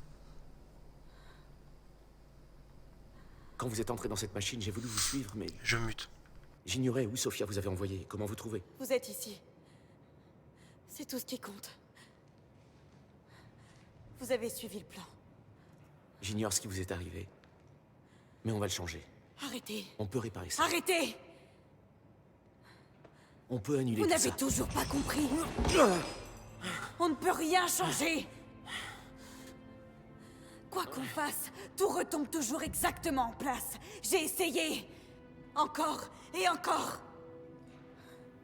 Quand vous êtes entré dans cette machine, j'ai voulu vous suivre, mais Je mute. j'ignorais où Sophia vous avait envoyé. Comment vous trouvez? Vous êtes ici. C'est tout ce qui compte. Vous avez suivi le plan. J'ignore ce qui vous est arrivé. Mais on va le changer. Arrêtez. On peut réparer ça. Arrêtez! On peut annuler Vous tout n'avez ça. toujours pas compris. On ne peut rien changer. Quoi qu'on fasse, tout retombe toujours exactement en place. J'ai essayé. Encore et encore.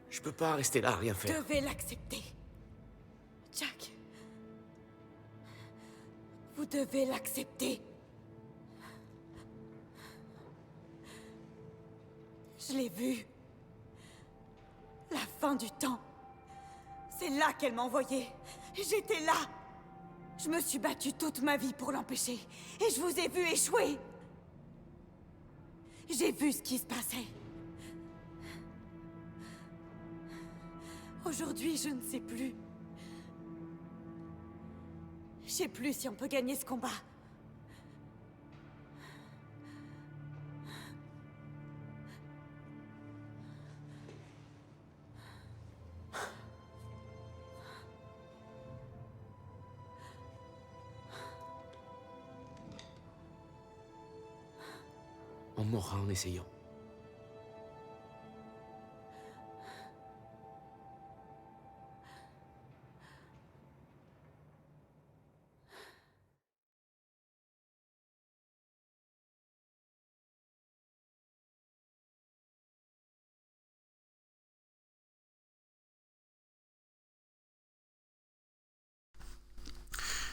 Je peux pas rester là à rien Vous faire. devez l'accepter. Jack. Vous devez l'accepter. Je l'ai vu. La fin du temps. C'est là qu'elle m'a envoyé. J'étais là. Je me suis battue toute ma vie pour l'empêcher. Et je vous ai vu échouer. J'ai vu ce qui se passait. Aujourd'hui, je ne sais plus. Je sais plus si on peut gagner ce combat. On mourra en essayant.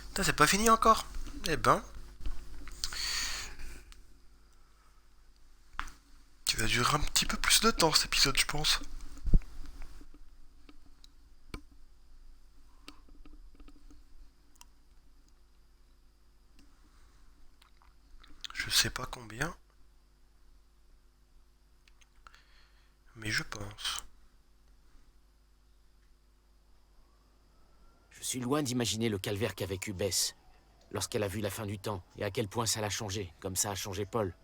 Putain, c'est pas fini encore? Eh ben. Tu vas durer un petit peu plus de temps cet épisode, je pense. Je sais pas combien. Mais je pense. Je suis loin d'imaginer le calvaire qu'a vécu Bess lorsqu'elle a vu la fin du temps et à quel point ça l'a changé, comme ça a changé Paul.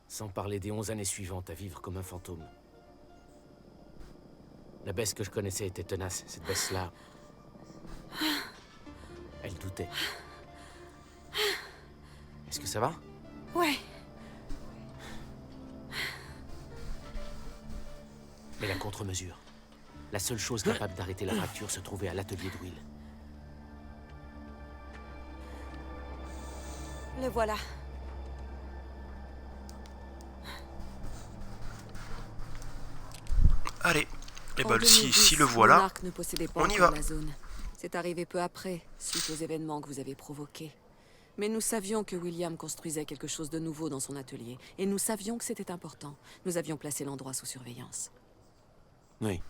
Sans parler des 11 années suivantes à vivre comme un fantôme. La Bess que je connaissais était tenace, cette Bess-là. Elle doutait. Est-ce que ça va? Ouais. Mais la contre-mesure. La seule chose capable d'arrêter la fracture se trouvait à l'atelier de Will. Le voilà. Allez. Et En bah, 2010, si le voilà, Monarch ne possédait pas on y encore va. la zone. C'est arrivé peu après, suite aux événements que vous avez provoqués. Mais nous savions que William construisait quelque chose de nouveau dans son atelier. Et nous savions que c'était important. Nous avions placé l'endroit sous surveillance. Oui.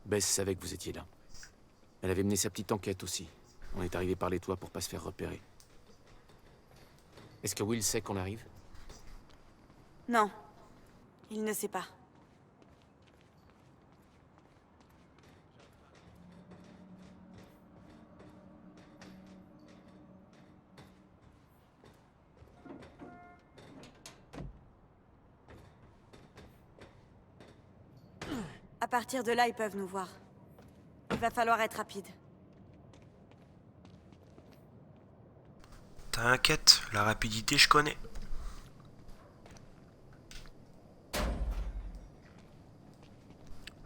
Bess savait que vous étiez là. Elle avait mené sa petite enquête aussi. On est arrivé par les toits pour pas se faire repérer. Est-ce que Will sait qu'on arrive? Non. Il ne sait pas. À partir de là, ils peuvent nous voir. Il va falloir être rapide. T'inquiète, la rapidité, je connais.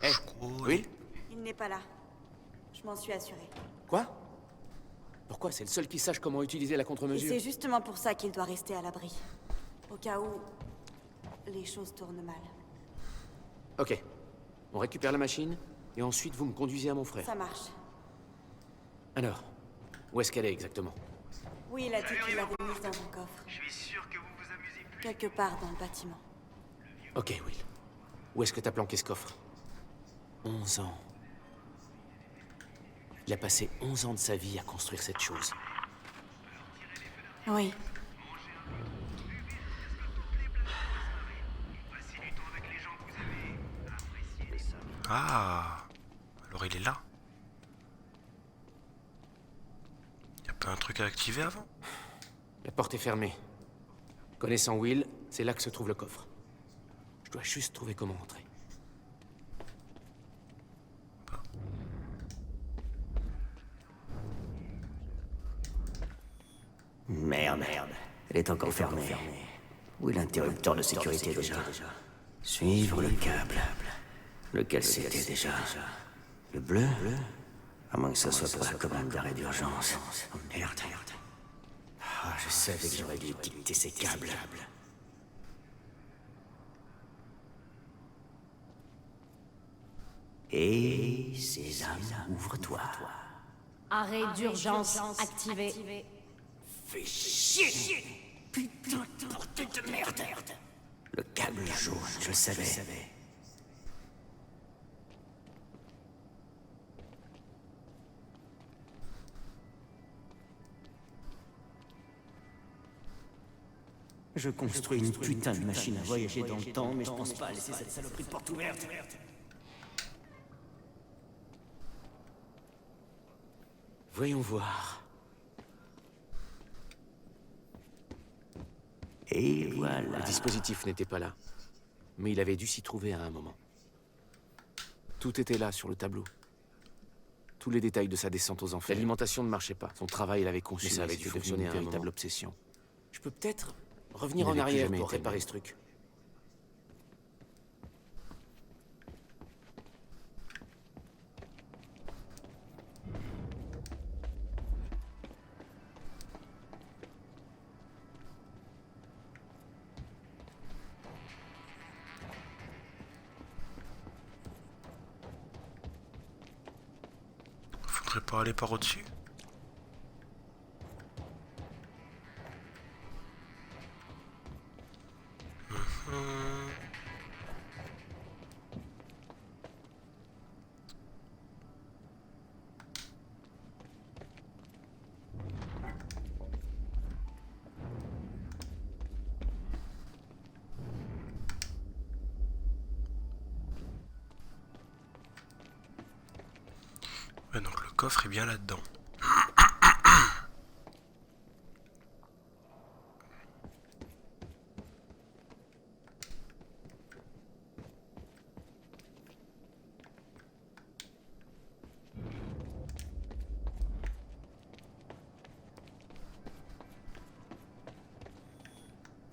Hé, Will? Il n'est pas là. Je m'en suis assurée. Quoi? Pourquoi? C'est le seul qui sache comment utiliser la Et contre-mesure. c'est justement pour ça qu'il doit rester à l'abri. Au cas où les choses tournent mal. Ok. On récupère la machine, et ensuite vous me conduisez à mon frère. Ça marche. Alors, où est-ce qu'elle est exactement? Oui, il a dit qu'il l'avait mise dans un coffre. Je suis sûr que vous vous amusez plus. Quelque part dans le bâtiment. Ok, Will. Où est-ce que t'as planqué ce coffre? 11 ans. Il a passé 11 ans de sa vie à construire cette chose. Oui. Ah, alors il est là. Y a pas un truc à activer avant? La porte est fermée. Connaissant Will, c'est là que se trouve le coffre. Je dois juste trouver comment entrer. Merde. Elle est encore fermée. Où est l'interrupteur de sécurité déjà? Suivre le câble. Lequel c'était déjà? Le bleu? À moins que ça soit pour la commande d'arrêt d'urgence. Oh merde. Ah, je savais que j'aurais dû étiqueter ces câbles. Et Sésame, ouvre-toi. Arrêt d'urgence activé. Fais chier! Putain de portée de merde! Le câble jaune, je le savais. Je construis une putain de machine à voyager dans le temps, mais je pense pas à laisser cette saloperie de porte ouverte. Voyons voir. Et voilà. Le dispositif n'était pas là. Mais il avait dû s'y trouver à un moment. Tout était là sur le tableau. Tous les détails de sa descente aux enfers. L'alimentation ne marchait pas. Son travail l'avait conçu, mais ça avait dû fonctionner une véritable obsession. Je peux peut-être revenir en arrière pour réparer ce truc. Faudrait pas aller par au-dessus? Ouais, donc le coffre est bien là-dedans.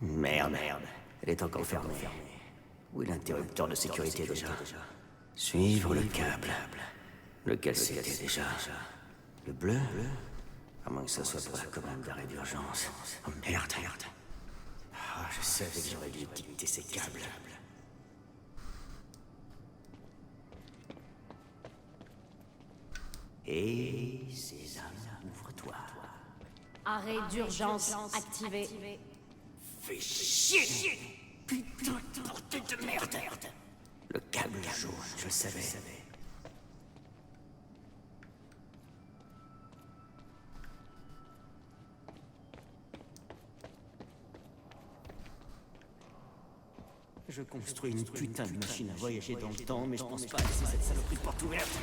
Merde. Elle est encore fermée. Où est l'interrupteur de sécurité déjà? Suivre le câble. Lequel c'était déjà? Le bleu? À moins que ça soit pour la commande d'arrêt d'urgence. Oh merde. Ah, je savais que j'aurais dû dicter ces câbles. Et Sésame, ouvre-toi. Arrêt d'urgence activé. Fais chier! Putain de portée de merde! Le câble jaune, je le savais. Je construis une putain de machine à voyager dans le temps, mais je pense pas laisser cette saloperie de porte ouverte.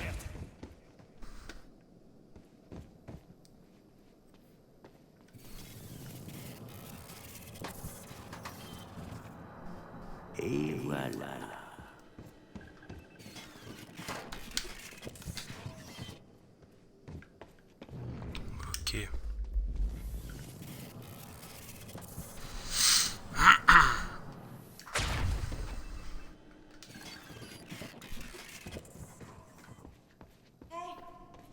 Et voilà. Ok.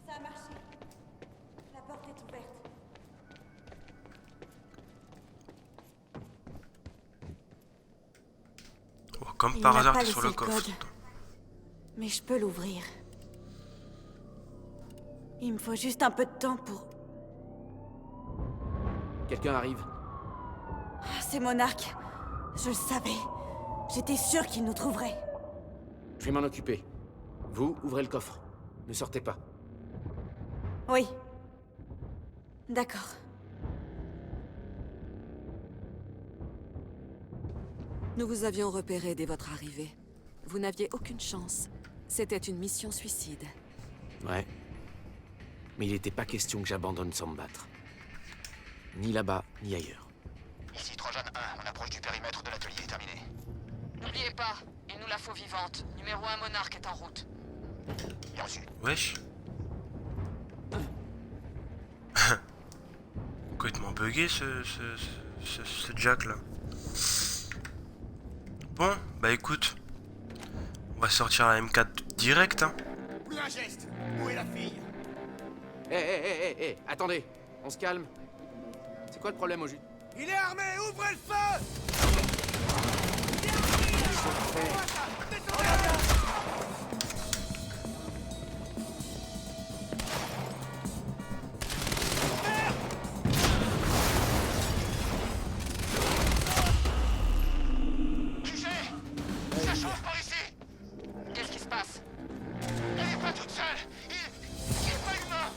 Ça a marché. La porte est ouverte. Oh, comme Il par n'a hasard, pas t'es sur le laissé le coffre. code. Mais je peux l'ouvrir. Il me faut juste un peu de temps pour... Quelqu'un arrive. Ah, c'est Monarque. Je le savais. J'étais sûr qu'il nous trouverait. Je vais m'en occuper. Vous, ouvrez le coffre. Ne sortez pas. Oui. D'accord. Nous vous avions repéré dès votre arrivée. Vous n'aviez aucune chance. C'était une mission suicide. Ouais. Mais il n'était pas question que j'abandonne sans me battre. Ni là-bas, ni ailleurs. Ici Trojan 1, on approche du périmètre de l'atelier, terminé. N'oubliez pas, il nous la faut vivante. Numéro 1 Monarque est en route. Bien reçu. Wesh. Complètement bugué ce Jack là. Bon, bah écoute. On va sortir la M4 direct, hein. Plus un geste. Où est la fille? Hé, attendez. On se calme. C'est quoi le problème au jus? Il est armé, ouvrez le feu! Ça chauffe par ici! Qu'est-ce qui se passe? Elle est pas toute seule! Il est pas humain!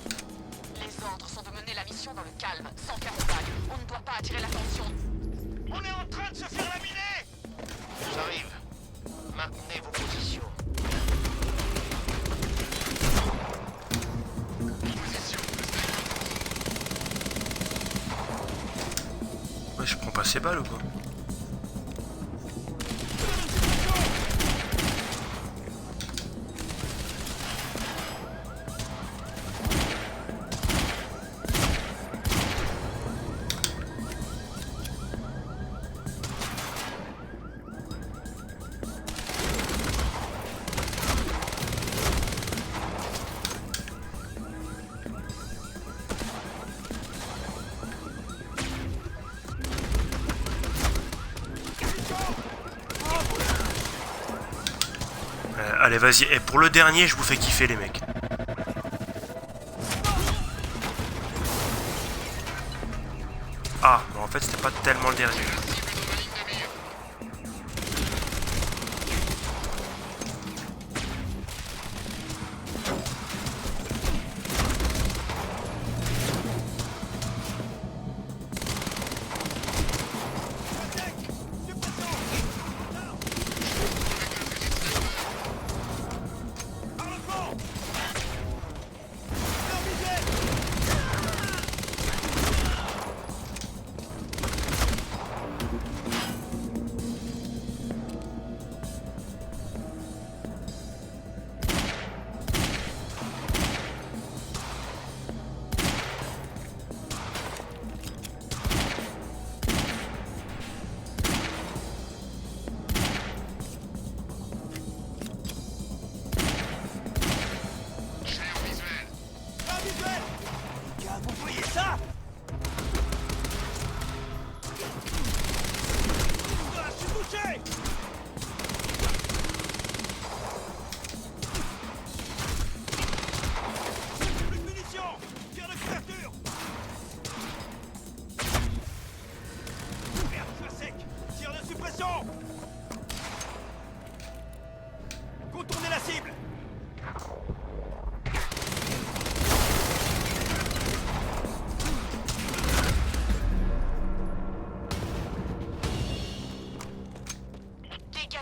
Les ordres sont de mener la mission dans le calme, sans faire de vagues. On ne doit pas attirer l'attention. On est en train de se faire laminer! J'arrive. Maintenez vos positions. Ouais, je prends pas ces balles ou quoi? Allez, vas-y. Et pour le dernier, je vous fais kiffer, les mecs. Ah, bon, en fait, c'était pas tellement le dernier.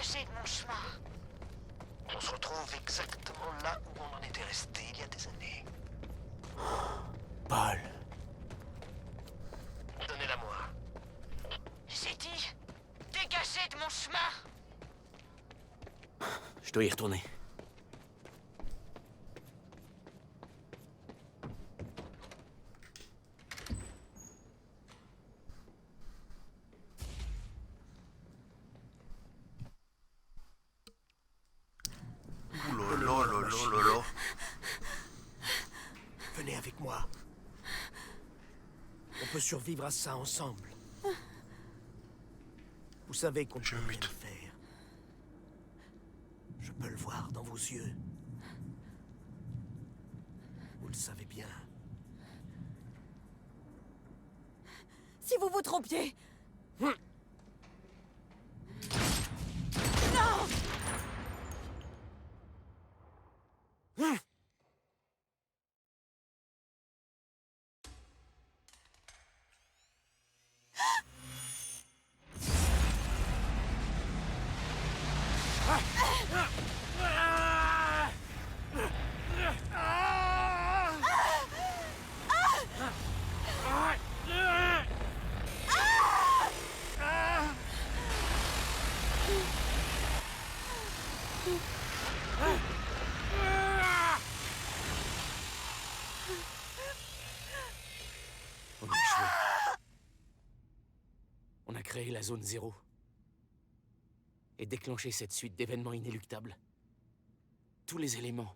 Dégagez de mon chemin. On se retrouve exactement là où on en était resté il y a des années. Paul. Donnez-la moi. J'ai dit, dégagez de mon chemin. Je dois y retourner. Oulolololololo. Venez avec moi. On peut survivre à ça ensemble. Vous savez qu'on peut rien faire. Je peux le voir dans vos yeux. Vous le savez bien. Si vous vous trompiez... Non! On a échoué. On a créé la zone 0. Et déclenché cette suite d'événements inéluctables. Tous les éléments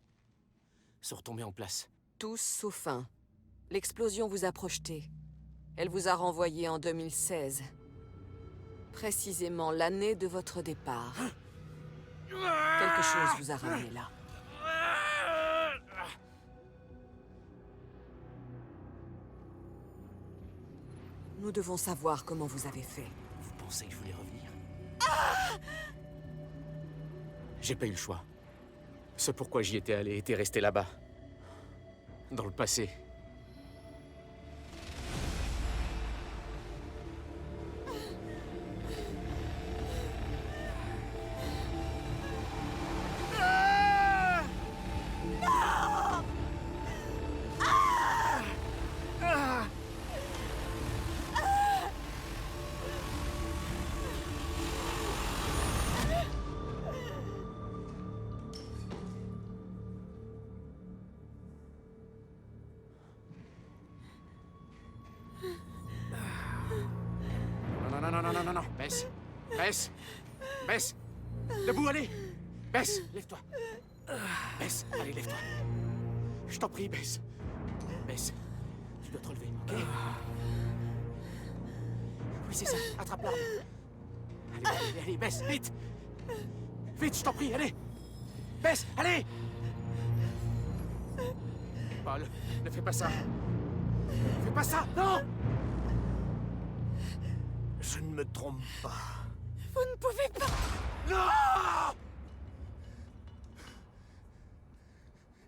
sont retombés en place. Tous sauf un. L'explosion vous a projeté. Elle vous a renvoyé en 2016. Précisément l'année de votre départ. Quelque chose vous a ramené là. Nous devons savoir comment vous avez fait. Vous pensez que je voulais revenir? J'ai pas eu le choix. Ce pourquoi j'y étais allé était resté là-bas. Dans le passé. Non. Baisse. Baisse. Baisse. Debout, allez. Baisse. Lève-toi. Baisse. Allez, lève-toi. Je t'en prie, baisse. Baisse. Tu dois te relever, ok? Oui, c'est ça. Attrape l'arme. Allez, baisse. Vite. Vite, je t'en prie, allez. Baisse. Allez. Paul, ne fais pas ça. Fais pas ça. Non. Je ne me trompe pas. Vous ne pouvez pas... Non!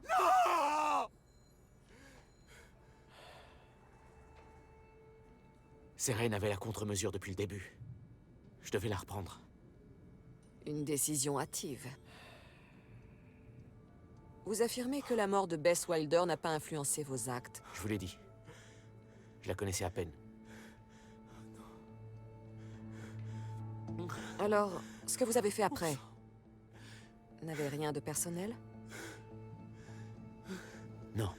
Non! Seren avait la contre-mesure depuis le début. Je devais la reprendre. Une décision hâtive. Vous affirmez que la mort de Bess Wilder n'a pas influencé vos actes. Je vous l'ai dit. Je la connaissais à peine. Alors, ce que vous avez fait après n'avait rien de personnel? Non.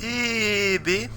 Et B.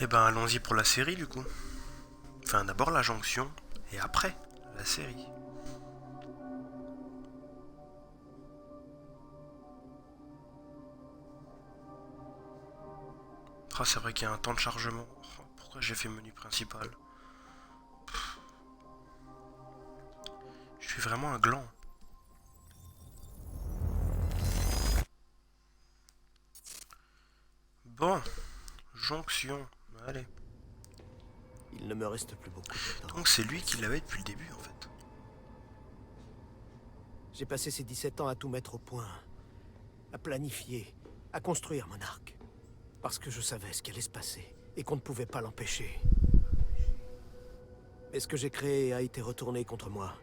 Eh ben allons-y pour la série du coup. Enfin d'abord la jonction et après la série. Ah c'est vrai qu'il y a un temps de chargement. Oh, pourquoi j'ai fait menu principal? Je suis vraiment un gland. Bon, jonction, allez. Il ne me reste plus beaucoup de temps. Donc c'est lui qui l'avait depuis le début en fait. J'ai passé ces 17 ans à tout mettre au point, à planifier, à construire mon arc. Parce que je savais ce qui allait se passer, et qu'on ne pouvait pas l'empêcher. Mais ce que j'ai créé a été retourné contre moi.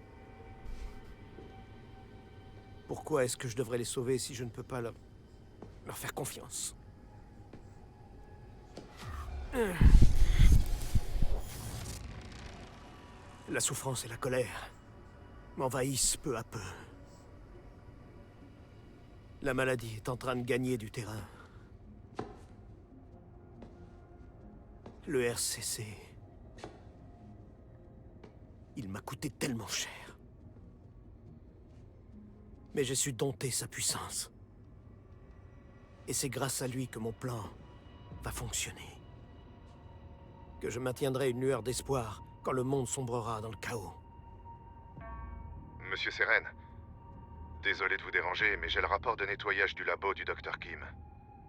Pourquoi est-ce que je devrais les sauver si je ne peux pas leur faire confiance? La souffrance et la colère m'envahissent peu à peu. La maladie est en train de gagner du terrain. Le RCC... il m'a coûté tellement cher. Mais j'ai su dompter sa puissance. Et c'est grâce à lui que mon plan va fonctionner. Que je maintiendrai une lueur d'espoir quand le monde sombrera dans le chaos. Monsieur Seren, désolé de vous déranger, mais j'ai le rapport de nettoyage du labo du Dr. Kim.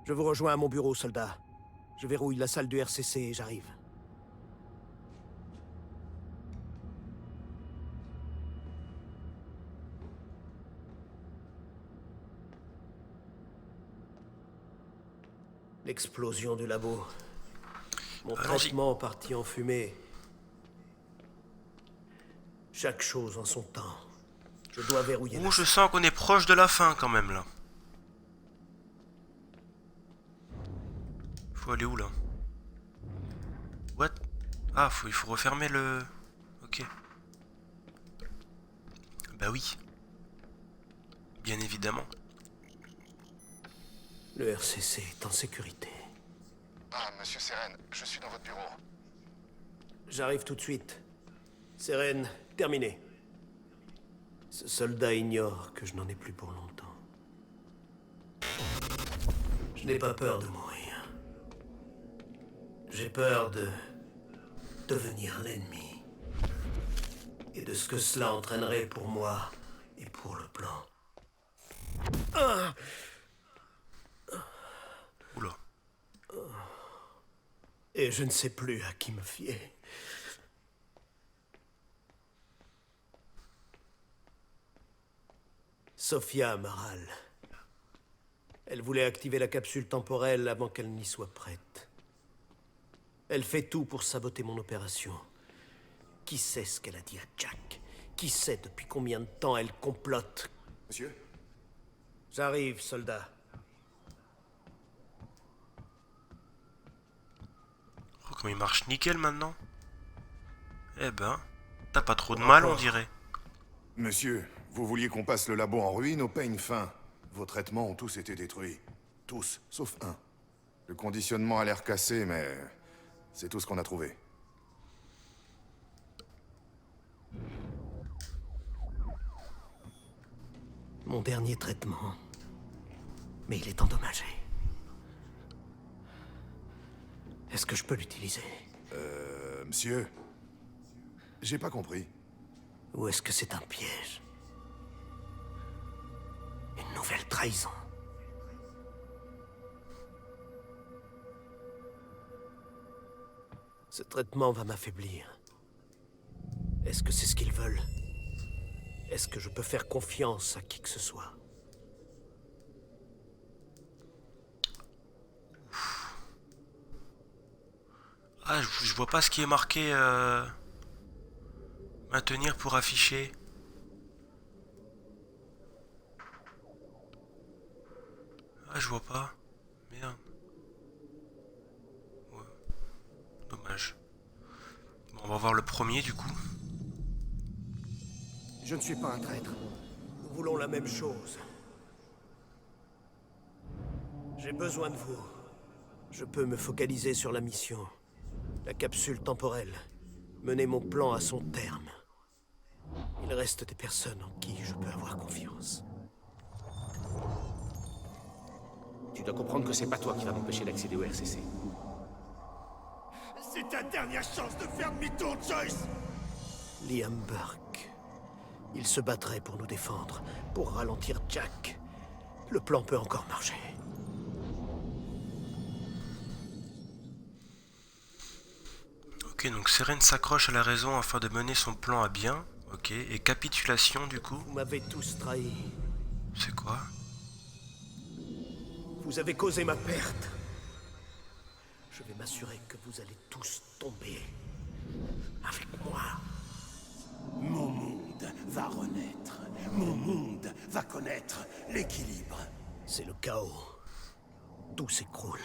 Je vous rejoins à mon bureau, soldat. Je verrouille la salle du RCC et j'arrive. L'explosion du labo. Mon traitement parti en fumée. Chaque chose en son temps. Je dois verrouiller. Oh, je sens qu'on est proche de la fin quand même là. Faut aller où là? What? Ah, il faut refermer le... Ok. Bah oui. Bien évidemment. Le RCC est en sécurité. Ah, monsieur Seren, je suis dans votre bureau. J'arrive tout de suite. Seren, terminé. Ce soldat ignore que je n'en ai plus pour longtemps. Je n'ai pas peur de mourir. J'ai peur de devenir l'ennemi. Et de ce que cela entraînerait pour moi et pour le plan. Ah! Oula. Et je ne sais plus à qui me fier. Sophia Amaral. Elle voulait activer la capsule temporelle avant qu'elle n'y soit prête. Elle fait tout pour saboter mon opération. Qui sait ce qu'elle a dit à Jack? Qui sait depuis combien de temps elle complote? Monsieur? J'arrive, soldat. Oh, comme il marche nickel maintenant. Eh ben, t'as pas trop de mal on dirait. Monsieur, vous vouliez qu'on passe le labo en ruine au peigne fin. Vos traitements ont tous été détruits. Tous, sauf un. Le conditionnement a l'air cassé, mais c'est tout ce qu'on a trouvé. Mon dernier traitement. Mais il est endommagé. Est-ce que je peux l'utiliser? Monsieur, j'ai pas compris. Ou est-ce que c'est un piège? Une nouvelle trahison? Ce traitement va m'affaiblir. Est-ce que c'est ce qu'ils veulent? Est-ce que je peux faire confiance à qui que ce soit? Ah, je vois pas ce qui est marqué maintenir pour afficher. Ah, je vois pas. Merde. Ouais. Dommage. Bon, on va voir le premier du coup. Je ne suis pas un traître. Nous voulons la même chose. J'ai besoin de vous. Je peux me focaliser sur la mission. La capsule temporelle. Mener mon plan à son terme. Il reste des personnes en qui je peux avoir confiance. Tu dois comprendre que c'est pas toi qui va m'empêcher d'accéder au RCC. C'est ta dernière chance de faire demi-tour, Joyce! Liam Burke. Il se battrait pour nous défendre, pour ralentir Jack. Le plan peut encore marcher. Ok, donc Seren s'accroche à la raison afin de mener son plan à bien. Ok, et capitulation du coup. Vous m'avez tous trahi. C'est quoi? Vous avez causé ma perte. Je vais m'assurer que vous allez tous tomber. Avec moi. Mon monde va renaître. Mon monde va connaître l'équilibre. C'est le chaos. Tout s'écroule.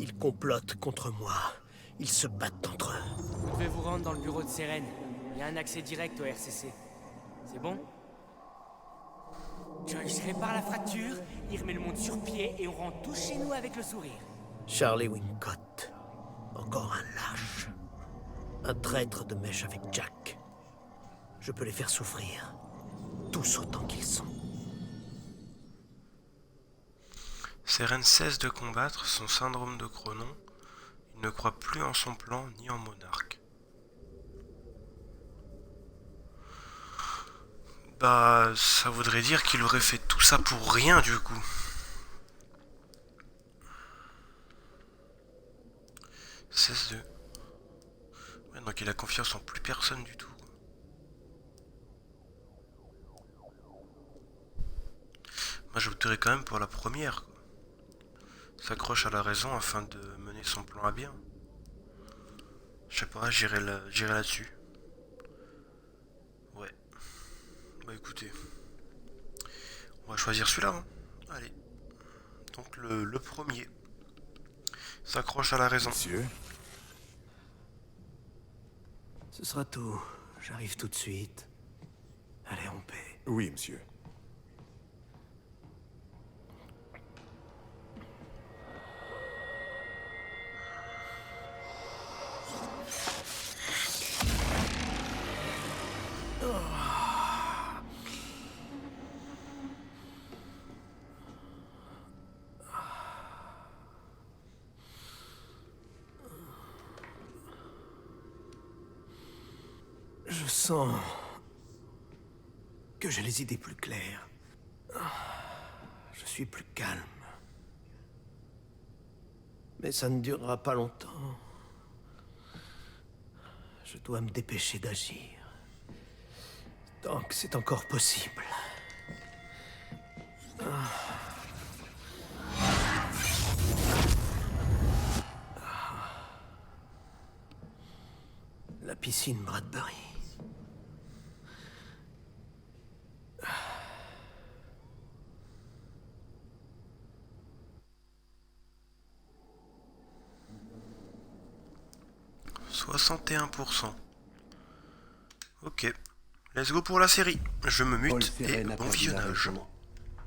Ils complotent contre moi. Ils se battent entre eux. Vous devez vous rendre dans le bureau de Seren. Il y a un accès direct au RCC. C'est bon? Joyce répare la fracture, il remet le monde sur pied et on rentre tous chez nous avec le sourire. Charlie Wincott. Encore un lâche. Un traître de mèche avec Jack. Je peux les faire souffrir. Tous autant qu'ils sont. Seren cesse de combattre son syndrome de Chronon. Il ne croit plus en son plan ni en Monarque. Bah, ça voudrait dire qu'il aurait fait tout ça pour rien du coup. Cesse de... Ouais, donc il a confiance en plus personne du tout. Moi je voterais quand même pour la première. S'accroche à la raison afin de mener son plan à bien. Je sais pas, j'irai là-dessus. Ouais. Bah écoutez. On va choisir celui-là. Hein. Allez. Donc le premier. S'accroche à la raison. Monsieur. Ce sera tout. J'arrive tout de suite. Allez, en paix. Oui, monsieur. Je sens que j'ai les idées plus claires. Je suis plus calme. Mais ça ne durera pas longtemps. Je dois me dépêcher d'agir. Tant que c'est encore possible. La piscine Bradbury. « 61%. Ok. Let's go pour la série. Je me mute et bon visionnage.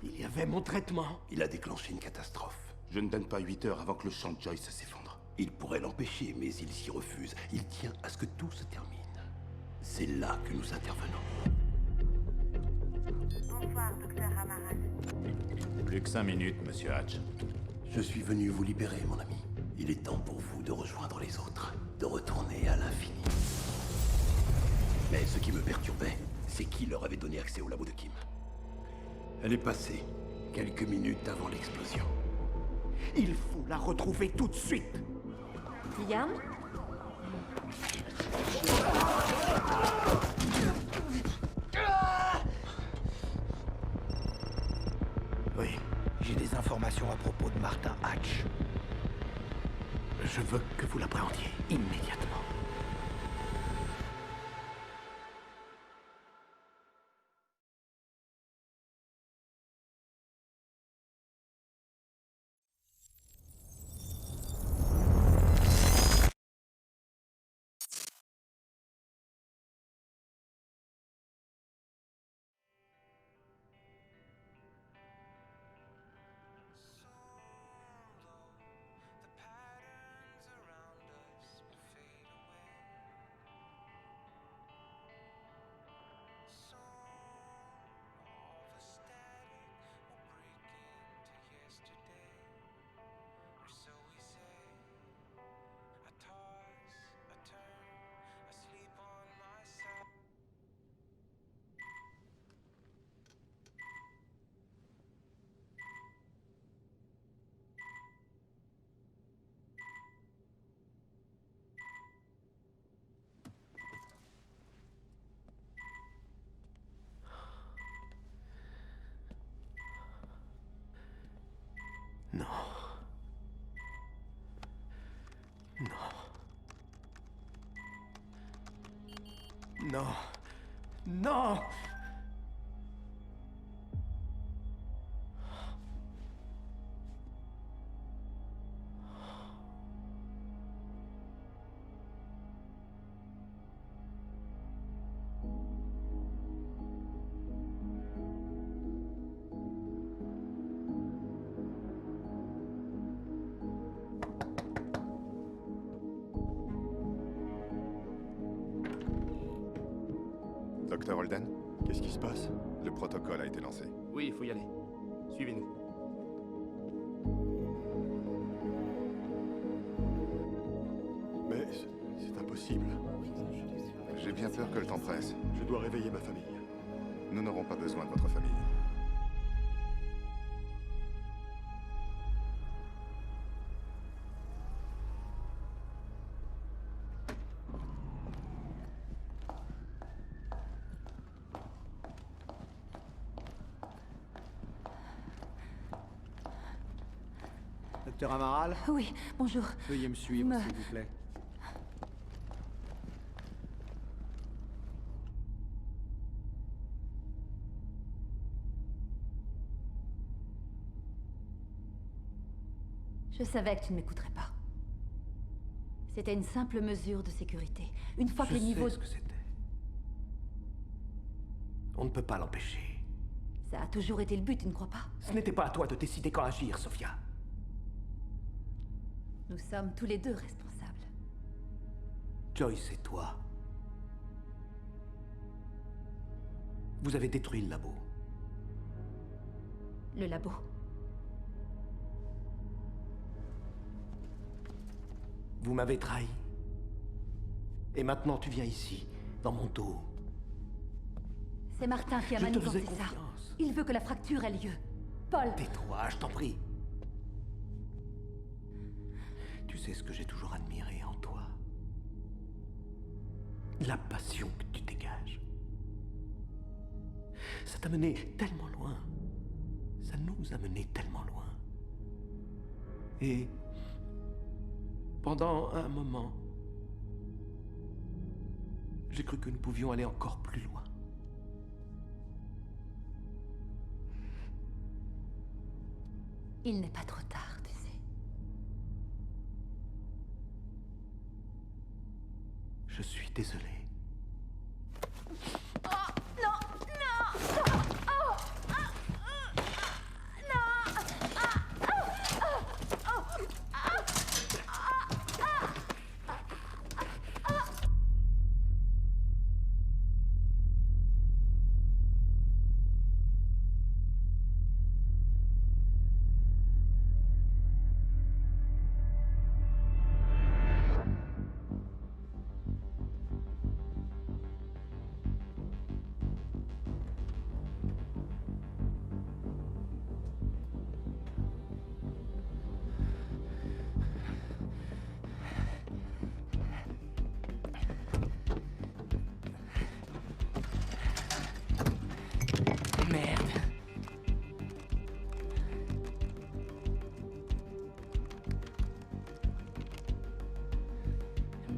Il y avait mon traitement. Il a déclenché une catastrophe. Je ne donne pas 8 heures avant que le champ de Joyce s'effondre. Il pourrait l'empêcher, mais il s'y refuse. Il tient à ce que tout se termine. C'est là que nous intervenons. Bonsoir, docteur Amaral. Plus que 5 minutes, monsieur Hatch. Je suis venu vous libérer, mon ami. Il est temps pour vous de rejoindre les autres, de retourner à l'infini. Mais ce qui me perturbait, c'est qui leur avait donné accès au labo de Kim. Elle est passée, quelques minutes avant l'explosion. Il faut la retrouver tout de suite. Liam? Oui, j'ai des informations à propos de Martin Hatch. Je veux que vous l'appréhendiez immédiatement. Non. Non! Docteur Holden? Qu'est-ce qui se passe? Le protocole a été lancé. Oui, il faut y aller. Suivez-nous. Mais c'est impossible. J'ai bien peur que le temps presse. Je dois réveiller ma famille. Nous n'aurons pas besoin de votre famille. Docteur Amaral? Oui, bonjour. Veuillez me suivre, s'il vous plaît. Je savais que tu ne m'écouterais pas. C'était une simple mesure de sécurité. Une fois que les niveaux... Je sais ce que c'était. On ne peut pas l'empêcher. Ça a toujours été le but, tu ne crois pas? Ce n'était pas à toi de décider quand agir, Sophia. Nous sommes tous les deux responsables. Joyce et toi. Vous avez détruit le labo. Le labo. Vous m'avez trahi. Et maintenant tu viens ici, dans mon dos. C'est Martin qui a Je te manigancé faisais ça. confiance. Il veut que la fracture ait lieu. Paul! Tais-toi, je t'en prie. Tu sais ce que j'ai toujours admiré en toi? La passion que tu dégages. Ça t'a mené tellement loin. Ça nous a mené tellement loin. Et pendant un moment, j'ai cru que nous pouvions aller encore plus loin. Il n'est pas trop tard, tu sais. Je suis désolé.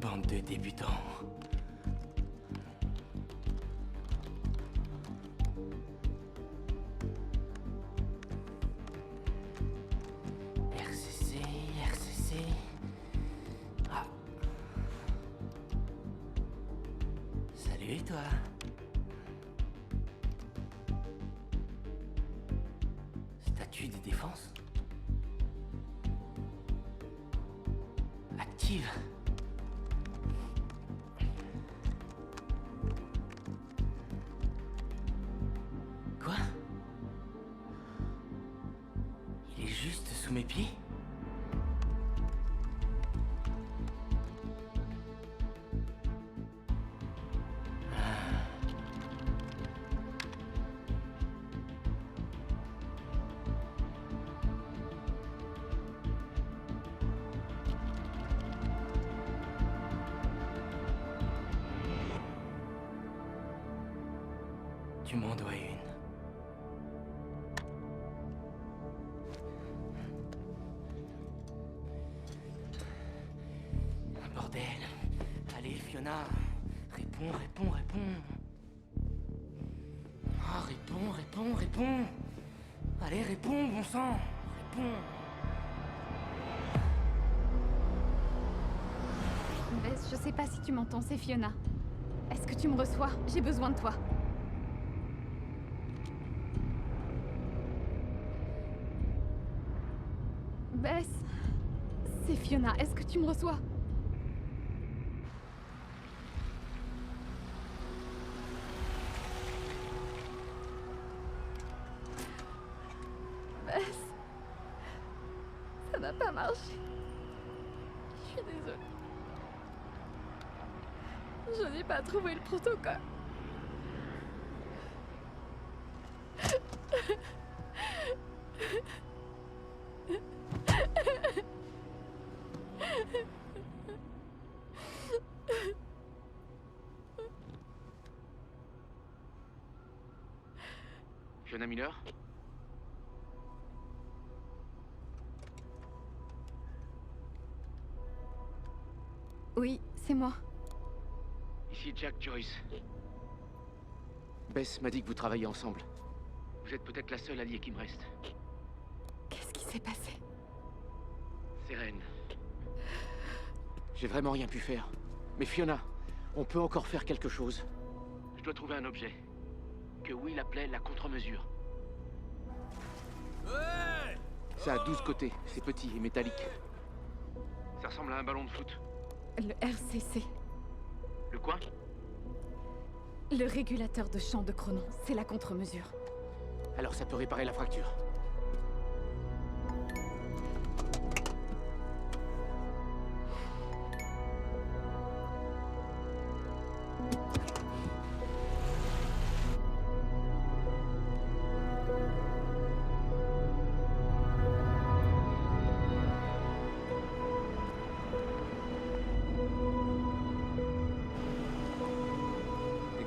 Bande de débutants. RCC. Ah. Salut, toi. Statut de défense. Active. Quoi? Il est juste sous mes pieds? Tu m'en dois une. Bordel. Allez, Fiona, réponds. Réponds. Ah, réponds. Allez, réponds, bon sang. Réponds. Bess, je sais pas si tu m'entends, c'est Fiona. Est-ce que tu me reçois? J'ai besoin de toi. Bess, c'est Fiona, est-ce que tu me reçois? Bess, ça n'a pas marché. Je suis désolée. Je n'ai pas trouvé le protocole. Fiona Miller? Oui, c'est moi. Ici Jack Joyce. Bess m'a dit que vous travaillez ensemble. Vous êtes peut-être la seule alliée qui me reste. Qu'est-ce qui s'est passé? Sérène. J'ai vraiment rien pu faire. Mais Fiona, on peut encore faire quelque chose. Je dois trouver un objet. Que Will appelait la contre-mesure. Ça a 12 côtés, c'est petit et métallique. Ça ressemble à un ballon de foot. Le RCC. Le quoi? Le régulateur de champ de Cronon, c'est la contre-mesure. Alors ça peut réparer la fracture.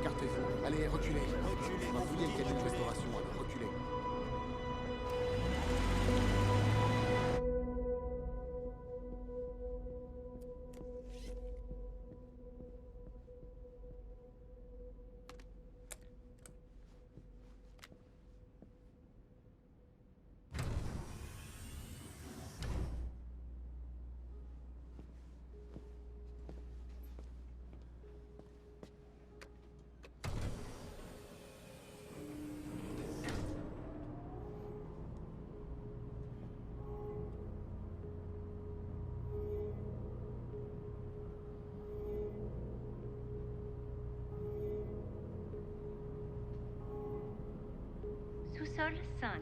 Écartez-vous. Allez, reculez. On va fouiller le cabinet de restauration, alors reculez. Sous-sol 5.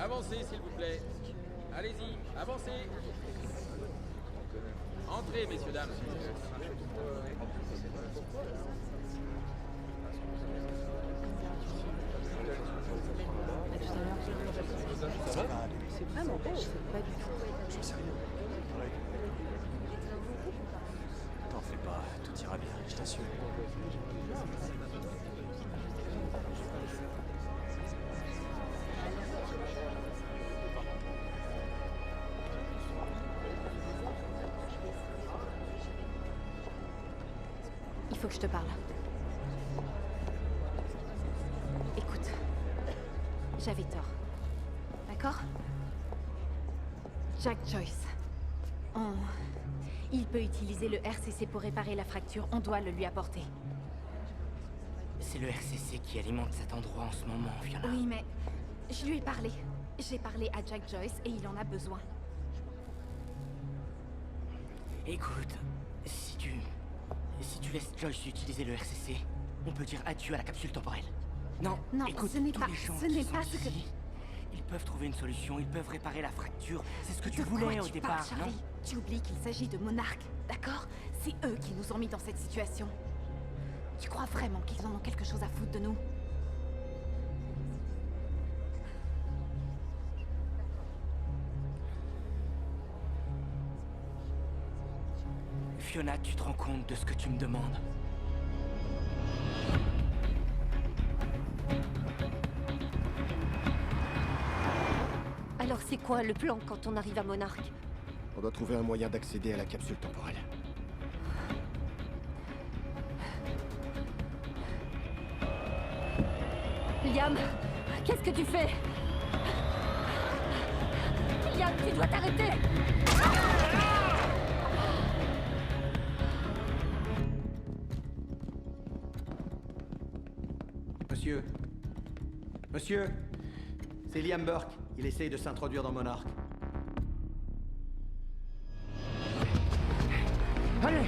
Avancez, s'il vous plaît. Allez-y, avancez. Entrez, messieurs, dames. C'est vraiment beau. C'est pas du tout. J'en sais rien. T'en fais pas, tout ira bien, je t'assure. Il faut que je te parle. Écoute, j'avais tort. D'accord? Jack Joyce. Il peut utiliser le RCC pour réparer la fracture. On doit le lui apporter. C'est le RCC qui alimente cet endroit en ce moment, Fiona. Oui, mais je lui ai parlé. J'ai parlé à Jack Joyce et il en a besoin. Écoute, si tu laisses Joyce utiliser le RCC, on peut dire adieu à la capsule temporelle. Non, Non, écoute, ce n'est tous pas, les gens ce qui n'est sont pas ce que... ici, ils peuvent trouver une solution, ils peuvent réparer la fracture. C'est ce que tu De voulais quoi au tu départ, parles, Charlie? non? Tu oublies qu'il s'agit de monarques, d'accord? C'est eux qui nous ont mis dans cette situation. Tu crois vraiment qu'ils en ont quelque chose à foutre de nous? Fiona, tu te rends compte de ce que tu me demandes? Alors c'est quoi le plan quand on arrive à Monarch? On doit trouver un moyen d'accéder à la capsule temporelle. Liam, qu'est-ce que tu fais? Liam, tu dois t'arrêter! Monsieur. Monsieur. C'est Liam Burke. Il essaye de s'introduire dans Monarch. Allez!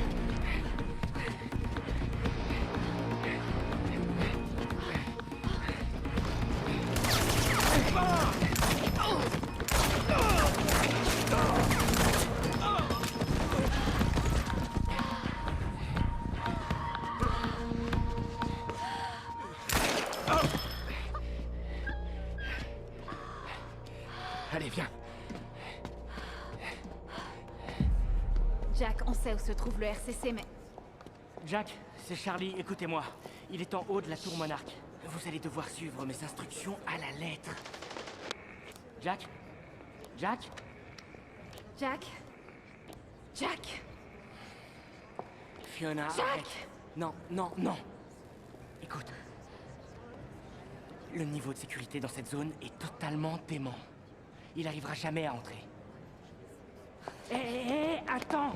Allez, viens. Jack, on sait où se trouve le RCC, mais... Jack, c'est Charlie, écoutez-moi. Il est en haut de la tour Monarch. Vous allez devoir suivre mes instructions à la lettre. Jack? Jack? Jack? Jack? Fiona, Jack! arrête. Non, non, non. Écoute. Le niveau de sécurité dans cette zone est totalement dément. Il arrivera jamais à entrer. Hé, attends!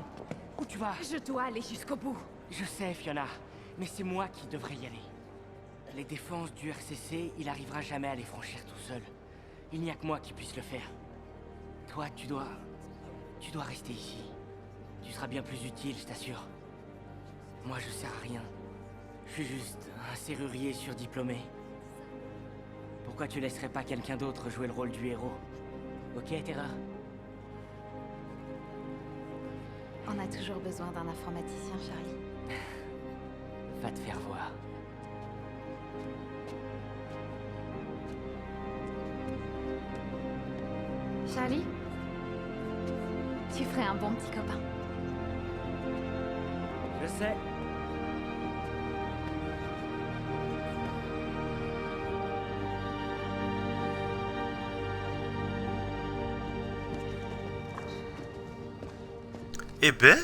Où tu vas? Je dois aller jusqu'au bout. Je sais, Fiona, mais c'est moi qui devrais y aller. Les défenses du RCC, il arrivera jamais à les franchir tout seul. Il n'y a que moi qui puisse le faire. Toi, tu dois rester ici. Tu seras bien plus utile, je t'assure. Moi, je sers à rien. Je suis juste un serrurier surdiplômé. Pourquoi tu laisserais pas quelqu'un d'autre jouer le rôle du héros? Ok, Terra? On a toujours besoin d'un informaticien, Charlie. Va te faire voir. Charlie? Tu ferais un bon petit copain. Je sais. Eh ben,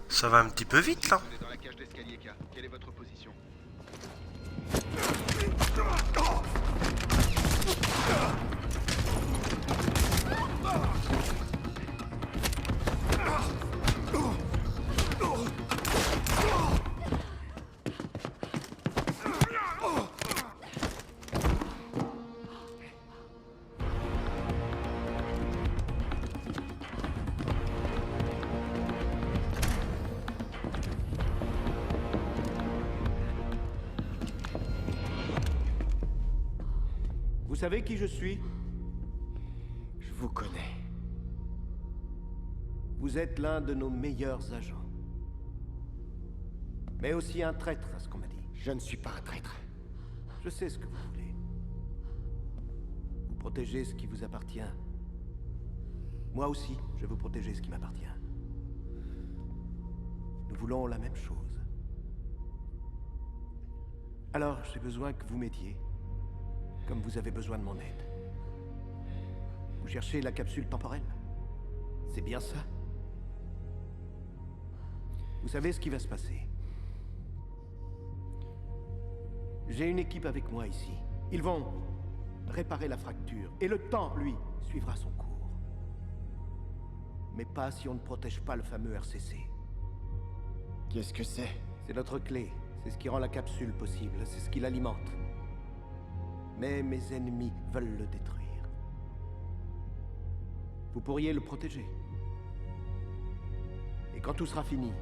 ça va un petit peu vite là. On est dans la cage d'escalier, K. Quelle est votre position? savez qui je suis? Je vous connais. Vous êtes l'un de nos meilleurs agents. Mais aussi un traître, à ce qu'on m'a dit. Je ne suis pas un traître. Je sais ce que vous voulez. Vous protégez ce qui vous appartient. Moi aussi, je veux protéger ce qui m'appartient. Nous voulons la même chose. Alors, j'ai besoin que vous m'aidiez, comme vous avez besoin de mon aide. Vous cherchez la capsule temporelle? C'est bien ça? Vous savez ce qui va se passer. J'ai une équipe avec moi ici. Ils vont réparer la fracture, et le temps, lui, suivra son cours. Mais pas si on ne protège pas le fameux RCC. Qu'est-ce que c'est? C'est notre clé. C'est ce qui rend la capsule possible. C'est ce qui l'alimente. Mais mes ennemis veulent le détruire. Vous pourriez le protéger. Et quand tout sera fini,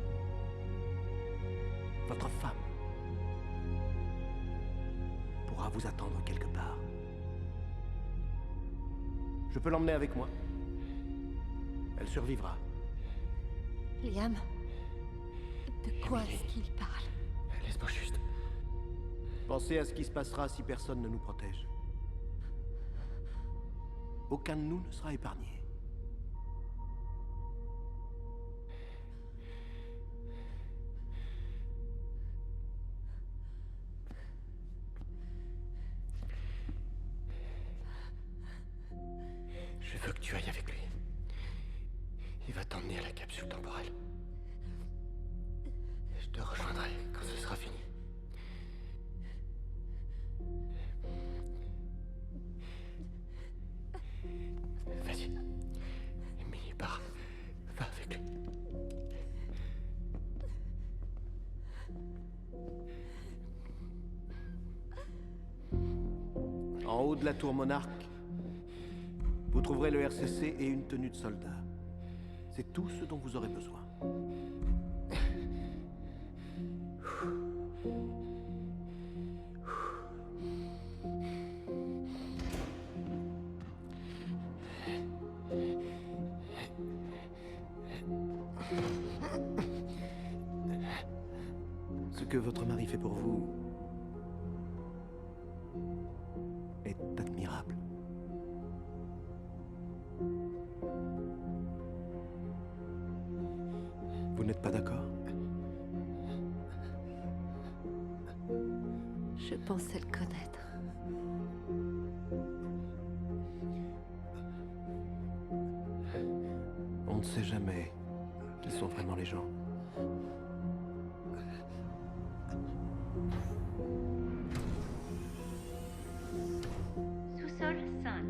votre femme pourra vous attendre quelque part. Je peux l'emmener avec moi. Elle survivra. Liam, de quoi est-ce qu'il parle? Laisse-moi juste. Pensez à ce qui se passera si personne ne nous protège. Aucun de nous ne sera épargné. Je veux que tu ailles avec lui. Il va t'emmener à la capsule temporelle. Je te rejoindrai quand ce sera fini. Vas-y. Emily, pars. Va avec lui. En haut de la tour Monarque, vous trouverez le RCC et une tenue de soldat. C'est tout ce dont vous aurez besoin. Ce que votre mari fait pour vous est admirable. Vous n'êtes pas d'accord? Je pensais le connaître. On ne sait jamais qui sont vraiment les gens. Sous-sol 5.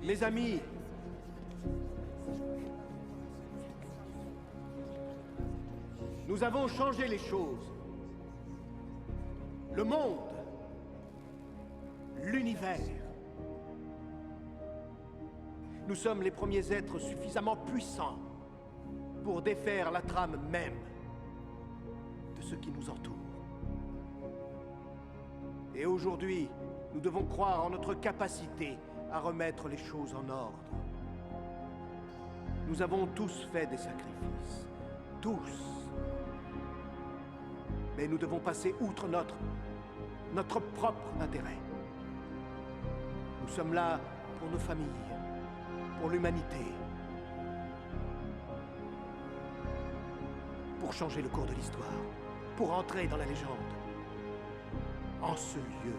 Mes amis, nous avons changé les choses. Le monde, l'univers. Nous sommes les premiers êtres suffisamment puissants pour défaire la trame même de ce qui nous entoure. Et aujourd'hui, nous devons croire en notre capacité à remettre les choses en ordre. Nous avons tous fait des sacrifices. Tous. Mais nous devons passer outre notre propre intérêt. Nous sommes là pour nos familles, pour l'humanité, pour changer le cours de l'histoire, pour entrer dans la légende. En ce lieu,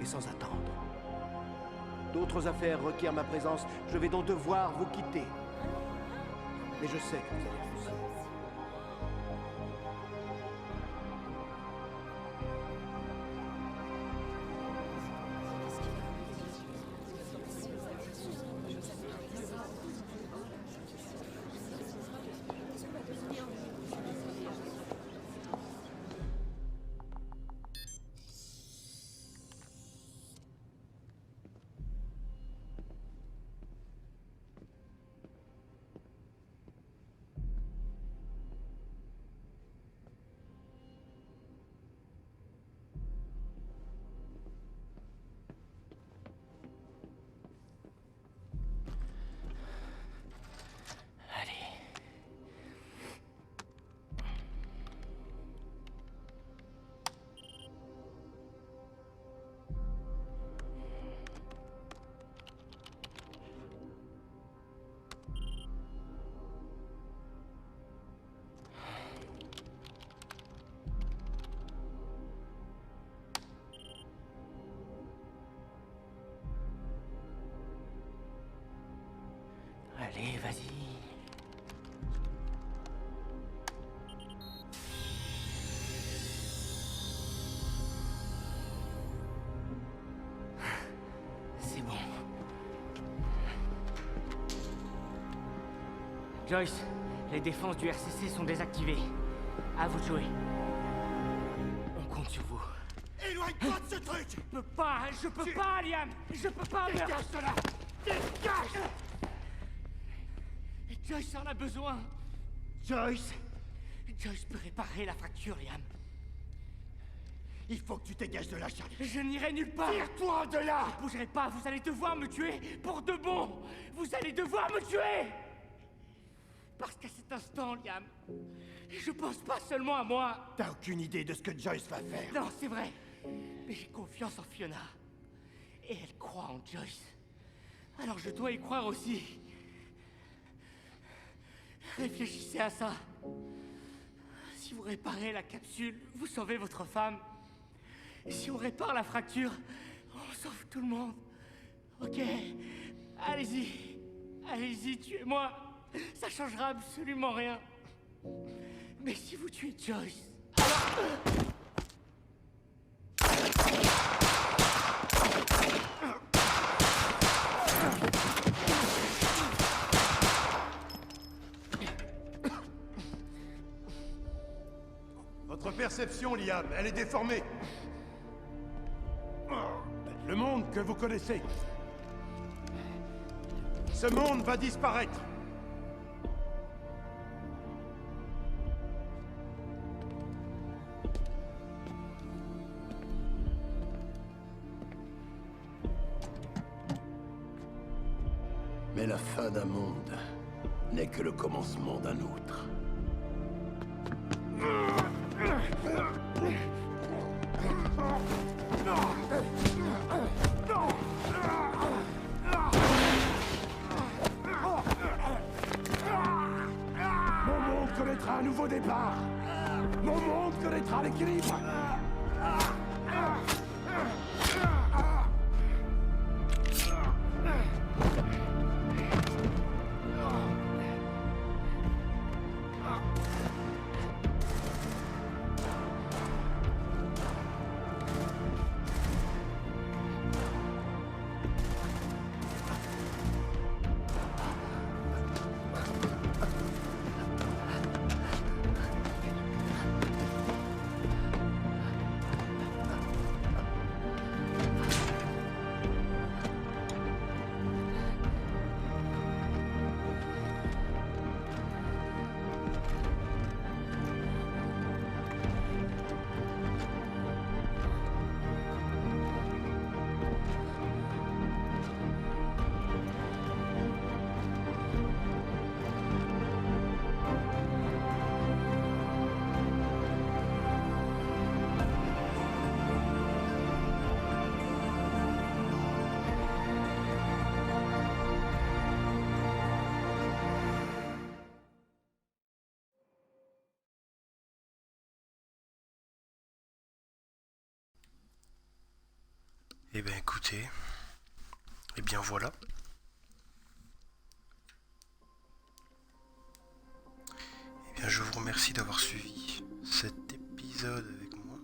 et sans attendre. D'autres affaires requièrent ma présence, je vais donc devoir vous quitter. Mais je sais que vous allez réussir. Allez, vas-y. C'est bon. Joyce, les défenses du RCC sont désactivées. À vous de jouer. On compte sur vous. Éloigne-toi de ce truc! Je peux pas, Liam! Je peux pas, meurtre! Dégage de là! Dégage! Joyce en a besoin! Joyce! Joyce peut réparer la fracture, Liam. Il faut que tu dégages de là, Charlie. Je n'irai nulle part! Tire-toi de là! Je ne bougerai pas, vous allez devoir me tuer pour de bon! Vous allez devoir me tuer! Parce qu'à cet instant, Liam, je pense pas seulement à moi. T'as aucune idée de ce que Joyce va faire. Non, c'est vrai. Mais j'ai confiance en Fiona. Et elle croit en Joyce. Alors je dois y croire aussi. Réfléchissez à ça. Si vous réparez la capsule, vous sauvez votre femme. Et si on répare la fracture, on sauve tout le monde. Ok? Allez-y. Allez-y, tuez-moi. Ça changera absolument rien. Mais si vous tuez Joyce... Votre perception, Liam, elle est déformée. Le monde que vous connaissez. Ce monde va disparaître. Mais la fin d'un monde n'est que le commencement d'un autre. Mon monde connaîtra un nouveau départ. Mon monde connaîtra l'équilibre. Eh bien écoutez, eh bien voilà. Eh bien je vous remercie d'avoir suivi cet épisode avec moi.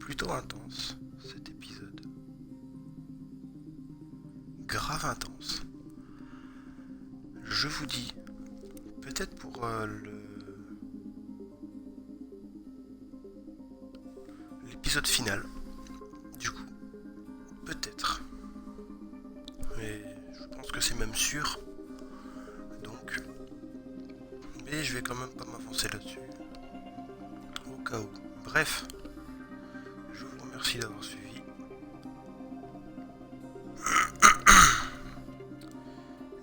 Plutôt intense cet épisode. Grave intense. Je vous dis, peut-être pour l'épisode final, du coup, peut-être, mais je pense que c'est même sûr, donc, mais je vais quand même pas m'avancer là-dessus, au cas où. Bref, je vous remercie d'avoir suivi.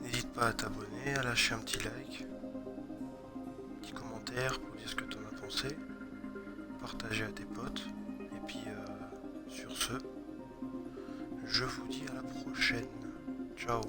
N'hésite pas à t'abonner, à lâcher un petit like, un petit commentaire pour dire ce que t'en as pensé, partager à tes potes. Et puis, sur ce, je vous dis à la prochaine. Ciao.